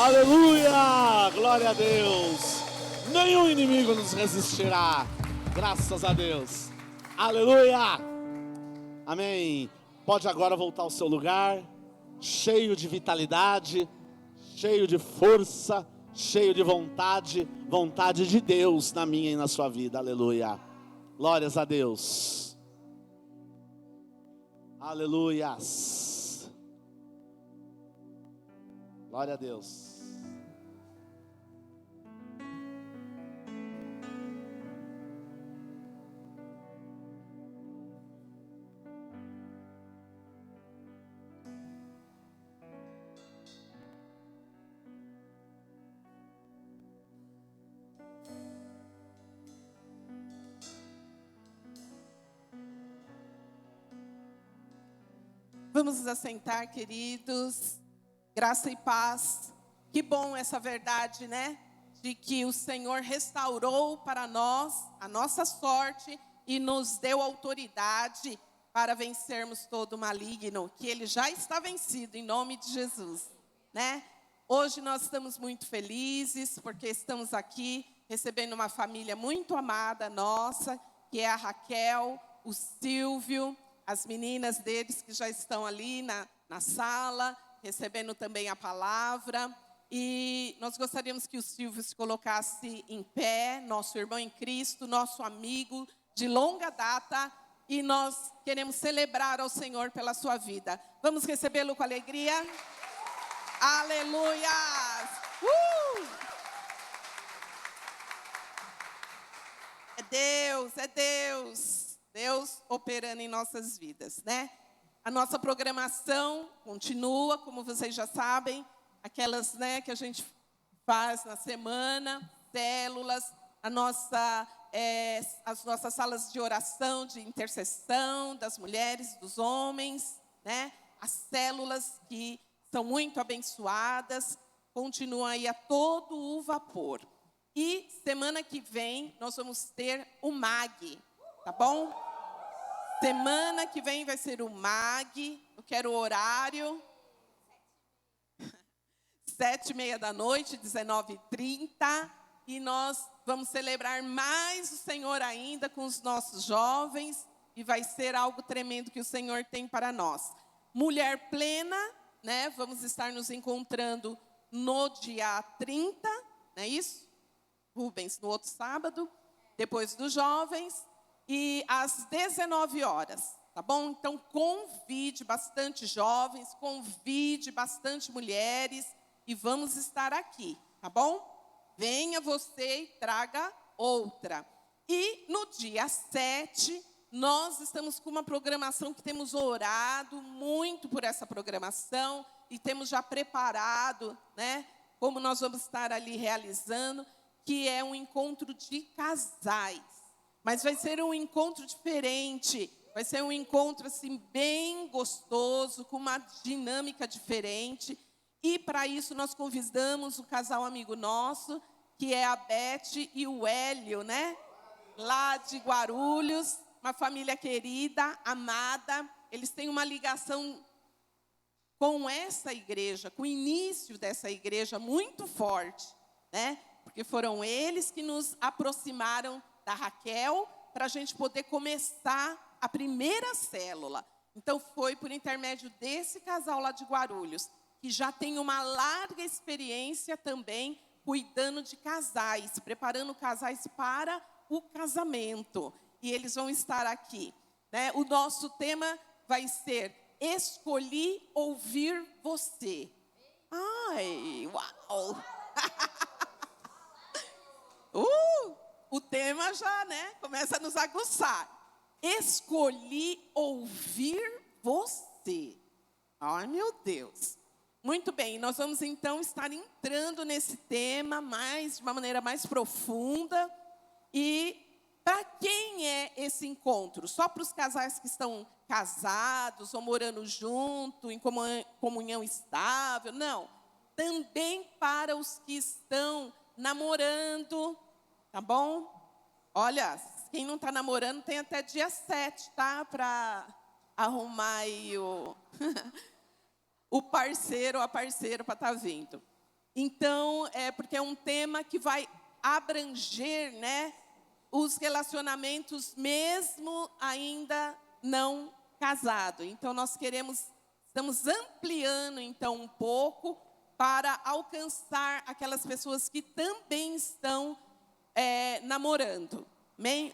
Aleluia, glória a Deus. Nenhum inimigo nos resistirá. Graças a Deus. Aleluia. Amém. Pode agora voltar ao seu lugar, cheio de vitalidade, cheio de força, cheio de vontade, vontade de Deus na minha e na sua vida. Aleluia. Glórias a Deus. Aleluias. Glória a Deus. Vamos nos assentar, queridos. Graça e paz. Que bom essa verdade, né? de que o Senhor restaurou para nós a nossa sorte e nos deu autoridade para vencermos todo o maligno, que ele já está vencido em nome de Jesus, né? Hoje nós estamos muito felizes porque estamos aqui recebendo uma família muito amada nossa, que é a Raquel, o Silvio, as meninas deles que já estão ali na sala, recebendo também a palavra. E nós gostaríamos que o Silvio se colocasse em pé, nosso irmão em Cristo, nosso amigo de longa data, e nós queremos celebrar ao Senhor pela sua vida. Vamos recebê-lo com alegria? Aleluia! É Deus, Deus operando em nossas vidas, né? A nossa programação continua, como vocês já sabem, aquelas, né, que a gente faz na semana, células, as nossas salas de oração, de intercessão das mulheres, dos homens, né? As células que são muito abençoadas, continuam aí a todo o vapor. E semana que vem nós vamos ter o MAG, tá bom? Semana que vem vai ser o MAG, eu quero o horário. 7h30 da noite, 19h30, e nós vamos celebrar mais o Senhor ainda com os nossos jovens, e vai ser algo tremendo que o Senhor tem para nós. Mulher Plena, né? Vamos estar nos encontrando no dia 30, não é isso? Rubens, no outro sábado, depois dos jovens, e às 19 horas, tá bom? Então, convide bastante jovens, convide bastante mulheres, e vamos estar aqui, tá bom? Venha você e traga outra. E no dia 7, nós estamos com uma programação que temos orado muito por essa programação, e temos já preparado, né? Como nós vamos estar ali realizando, que é um encontro de casais. Mas vai ser um encontro diferente, vai ser um encontro assim bem gostoso, com uma dinâmica diferente. E para isso nós convidamos o casal amigo nosso, que é a Beth e o Hélio, né? Lá de Guarulhos, uma família querida, amada. Eles têm uma ligação com essa igreja, com o início dessa igreja muito forte, né? Porque foram eles que nos aproximaram da Raquel, para a gente poder começar a primeira célula. Então, foi por intermédio desse casal lá de Guarulhos, que já tem uma larga experiência também, cuidando de casais, preparando casais para o casamento. E eles vão estar aqui, né? O nosso tema vai ser Escolhi Ouvir Você. Ai, uau! O tema já, né, começa a nos aguçar. Escolhi ouvir você. Ai, meu Deus. Muito bem, nós vamos então estar entrando nesse tema de uma maneira mais profunda. E para quem é esse encontro? Só para os casais que estão casados ou morando junto, em comunhão estável? Não. Também para os que estão namorando, tá bom? Olha, quem não está namorando tem até dia 7, tá? Para arrumar aí o parceiro ou a parceira para estar vindo. Então, porque é um tema que vai abranger, né, os relacionamentos mesmo ainda não casado. Então, nós estamos ampliando então um pouco para alcançar aquelas pessoas que também estão namorando,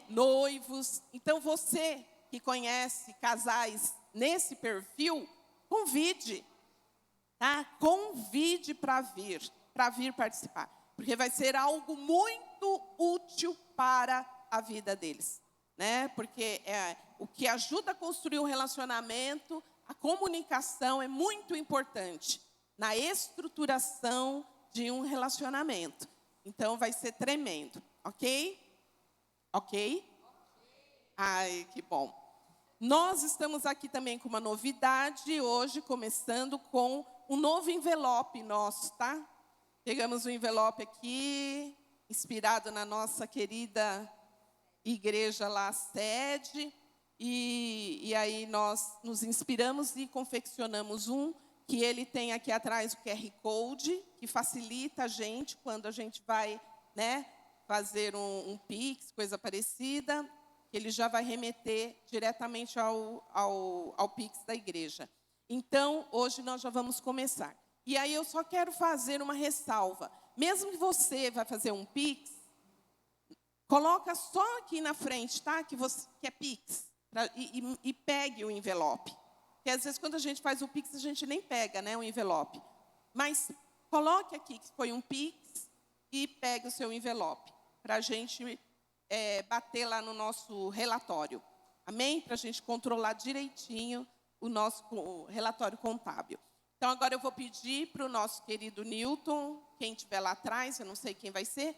noivos. Então, você que conhece casais nesse perfil, convide, tá? Convide para vir participar, porque vai ser algo muito útil para a vida deles, né? Porque o que ajuda a construir um relacionamento, a comunicação é muito importante na estruturação de um relacionamento. Então, vai ser tremendo, ok? Ok? Ai, que bom. Nós estamos aqui também com uma novidade hoje, começando com um novo envelope nosso, tá? Pegamos o envelope aqui, inspirado na nossa querida igreja lá, sede. E aí nós nos inspiramos e confeccionamos que ele tem aqui atrás o QR Code, que facilita a gente quando a gente vai, né, fazer um Pix, coisa parecida, que ele já vai remeter diretamente ao Pix da igreja. Então, hoje nós já vamos começar. E aí eu só quero fazer uma ressalva. Mesmo que você vai fazer um Pix, coloca só aqui na frente, tá? Que é Pix. E pegue o envelope. Porque às vezes quando a gente faz o Pix, a gente nem pega, né, o envelope. Mas coloque aqui que foi um Pix e pegue o seu envelope. Para a gente bater lá no nosso relatório. Amém? Para a gente controlar direitinho o nosso relatório contábil. Então, agora eu vou pedir para o nosso querido Newton, quem estiver lá atrás, eu não sei quem vai ser,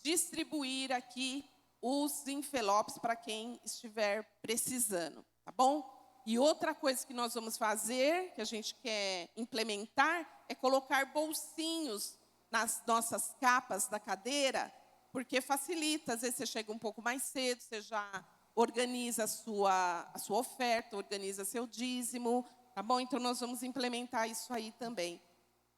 distribuir aqui os envelopes para quem estiver precisando, tá bom? E outra coisa que nós vamos fazer, que a gente quer implementar, é colocar bolsinhos nas nossas capas da cadeira, porque facilita. Às vezes você chega um pouco mais cedo, você já organiza a sua oferta, organiza seu dízimo, tá bom? Então, nós vamos implementar isso aí também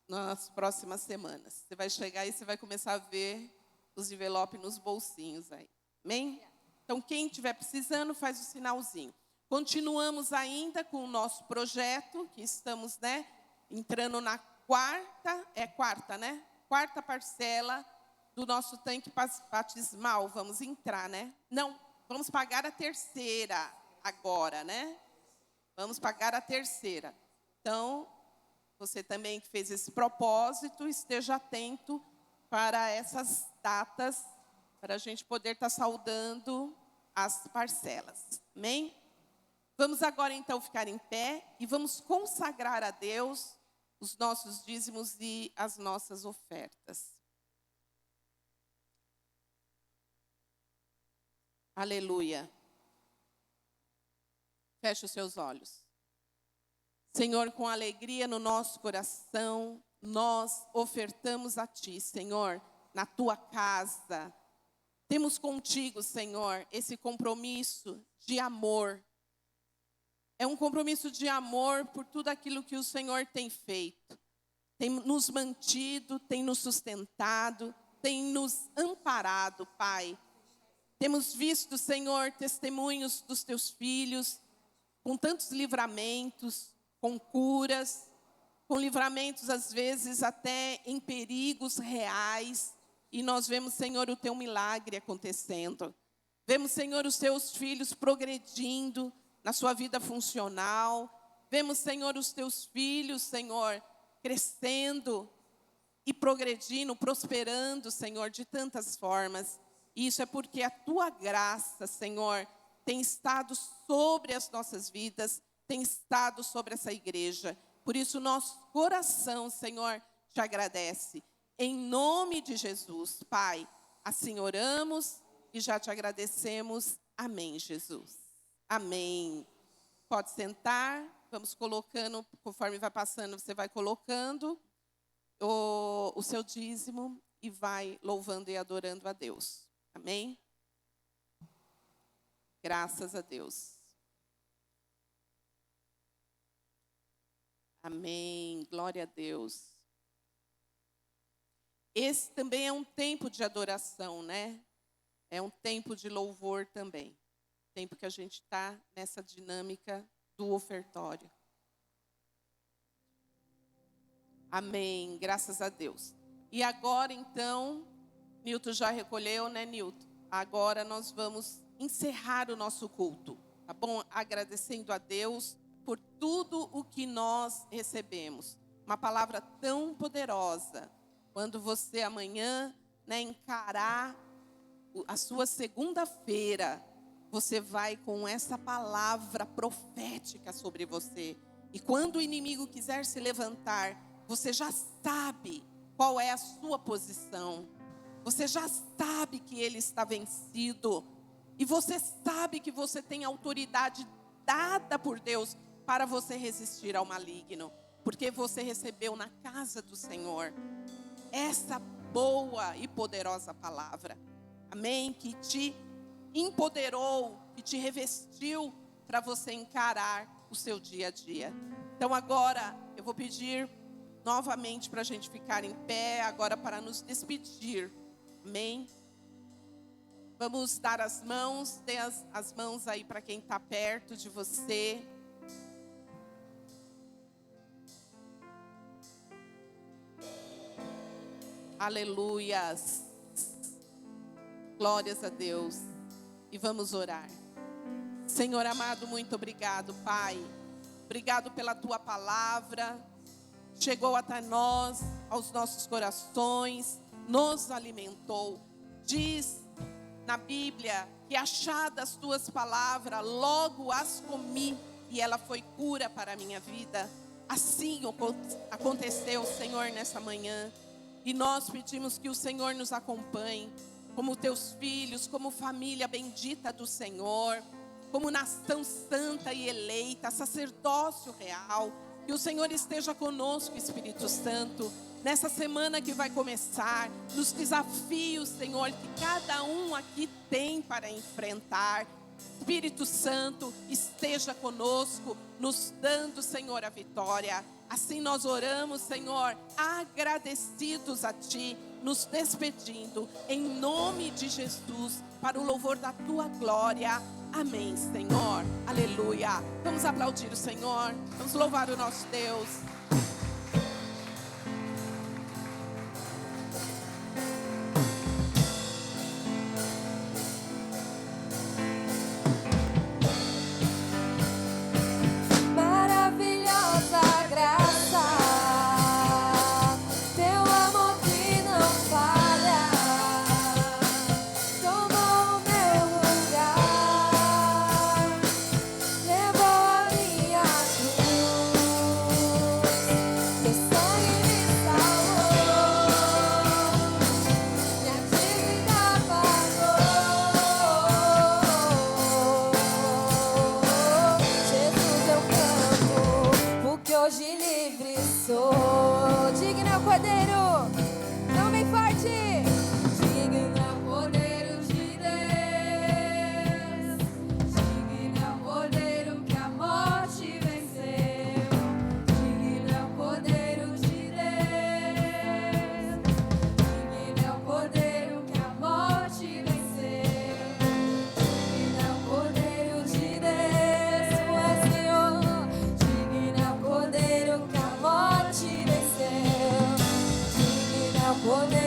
nas próximas semanas. Você vai chegar e você vai começar a ver os envelopes nos bolsinhos aí. Amém? Então, quem estiver precisando, faz o sinalzinho. Continuamos ainda com o nosso projeto, que estamos, né, entrando na quarta parcela do nosso tanque batismal. Vamos entrar, né? Não, vamos pagar a terceira agora, né? Vamos pagar a terceira. Então, você também que fez esse propósito, esteja atento para essas datas, para a gente poder estar saudando as parcelas. Amém? Vamos agora, então, ficar em pé e vamos consagrar a Deus os nossos dízimos e as nossas ofertas. Aleluia. Feche os seus olhos. Senhor, com alegria no nosso coração, nós ofertamos a Ti, Senhor, na Tua casa. Temos contigo, Senhor, esse compromisso de amor. É um compromisso de amor por tudo aquilo que o Senhor tem feito. Tem nos mantido, tem nos sustentado, tem nos amparado, Pai. Temos visto, Senhor, testemunhos dos Teus filhos, com tantos livramentos, com curas, com livramentos, às vezes, até em perigos reais. E nós vemos, Senhor, o Teu milagre acontecendo. Vemos, Senhor, os Teus filhos progredindo na sua vida funcional. Vemos, Senhor, os Teus filhos, Senhor, crescendo e progredindo, prosperando, Senhor, de tantas formas. E isso é porque a Tua graça, Senhor, tem estado sobre as nossas vidas, tem estado sobre essa igreja. Por isso, nosso coração, Senhor, te agradece. Em nome de Jesus, Pai, assim oramos e já te agradecemos. Amém, Jesus. Amém. Pode sentar. Vamos colocando, conforme vai passando, você vai colocando o seu dízimo e vai louvando e adorando a Deus. Amém? Graças a Deus. Amém. Glória a Deus. Esse também é um tempo de adoração, né? É um tempo de louvor também. Tempo que a gente está nessa dinâmica do ofertório. Amém. Graças a Deus. E agora, então, Nilton já recolheu, né, Nilton? Agora nós vamos encerrar o nosso culto, tá bom? Agradecendo a Deus por tudo o que nós recebemos. Uma palavra tão poderosa. Quando você amanhã, né, encarar a sua segunda-feira, você vai com essa palavra profética sobre você. E quando o inimigo quiser se levantar, você já sabe qual é a sua posição. Você já sabe que ele está vencido. E você sabe que você tem autoridade dada por Deus para você resistir ao maligno. Porque você recebeu na casa do Senhor essa boa e poderosa palavra. Amém? Que te empoderou, que te revestiu para você encarar o seu dia a dia. Então agora eu vou pedir novamente para a gente ficar em pé, agora para nos despedir. Amém? Vamos dar as mãos, dê as mãos aí para quem está perto de você. Aleluias. Glórias a Deus. E vamos orar. Senhor amado, muito obrigado, Pai. Obrigado pela Tua palavra. Chegou até nós, aos nossos corações, nos alimentou. Diz na Bíblia que achadas as Tuas palavras, logo as comi e ela foi cura para a minha vida. Assim aconteceu, Senhor, nessa manhã. E nós pedimos que o Senhor nos acompanhe, como Teus filhos, como família bendita do Senhor, como nação santa e eleita, sacerdócio real. Que o Senhor esteja conosco, Espírito Santo, nessa semana que vai começar, nos desafios, Senhor, que cada um aqui tem para enfrentar. Espírito Santo, esteja conosco, nos dando, Senhor, a vitória. Assim nós oramos, Senhor, agradecidos a Ti, nos despedindo, em nome de Jesus, para o louvor da Tua glória. Amém, Senhor. Aleluia. Vamos aplaudir o Senhor. Vamos louvar o nosso Deus. Maravilhosa graça, Teu amor que não falha, tomou o meu lugar, levou a minha cruz, Teu sangue me salvou, minha dívida pagou. Jesus, eu canto, porque hoje livre sou. Digno é o Cordeiro, não bem forte. Digno é o Cordeiro de Deus, digno é o Cordeiro que a morte venceu, digno é o Cordeiro de Deus, digno é o Cordeiro que a morte venceu, digno é o Cordeiro de Deus, tu és Senhor, digno é o Cordeiro que a morte venceu, digno é o Cordeiro.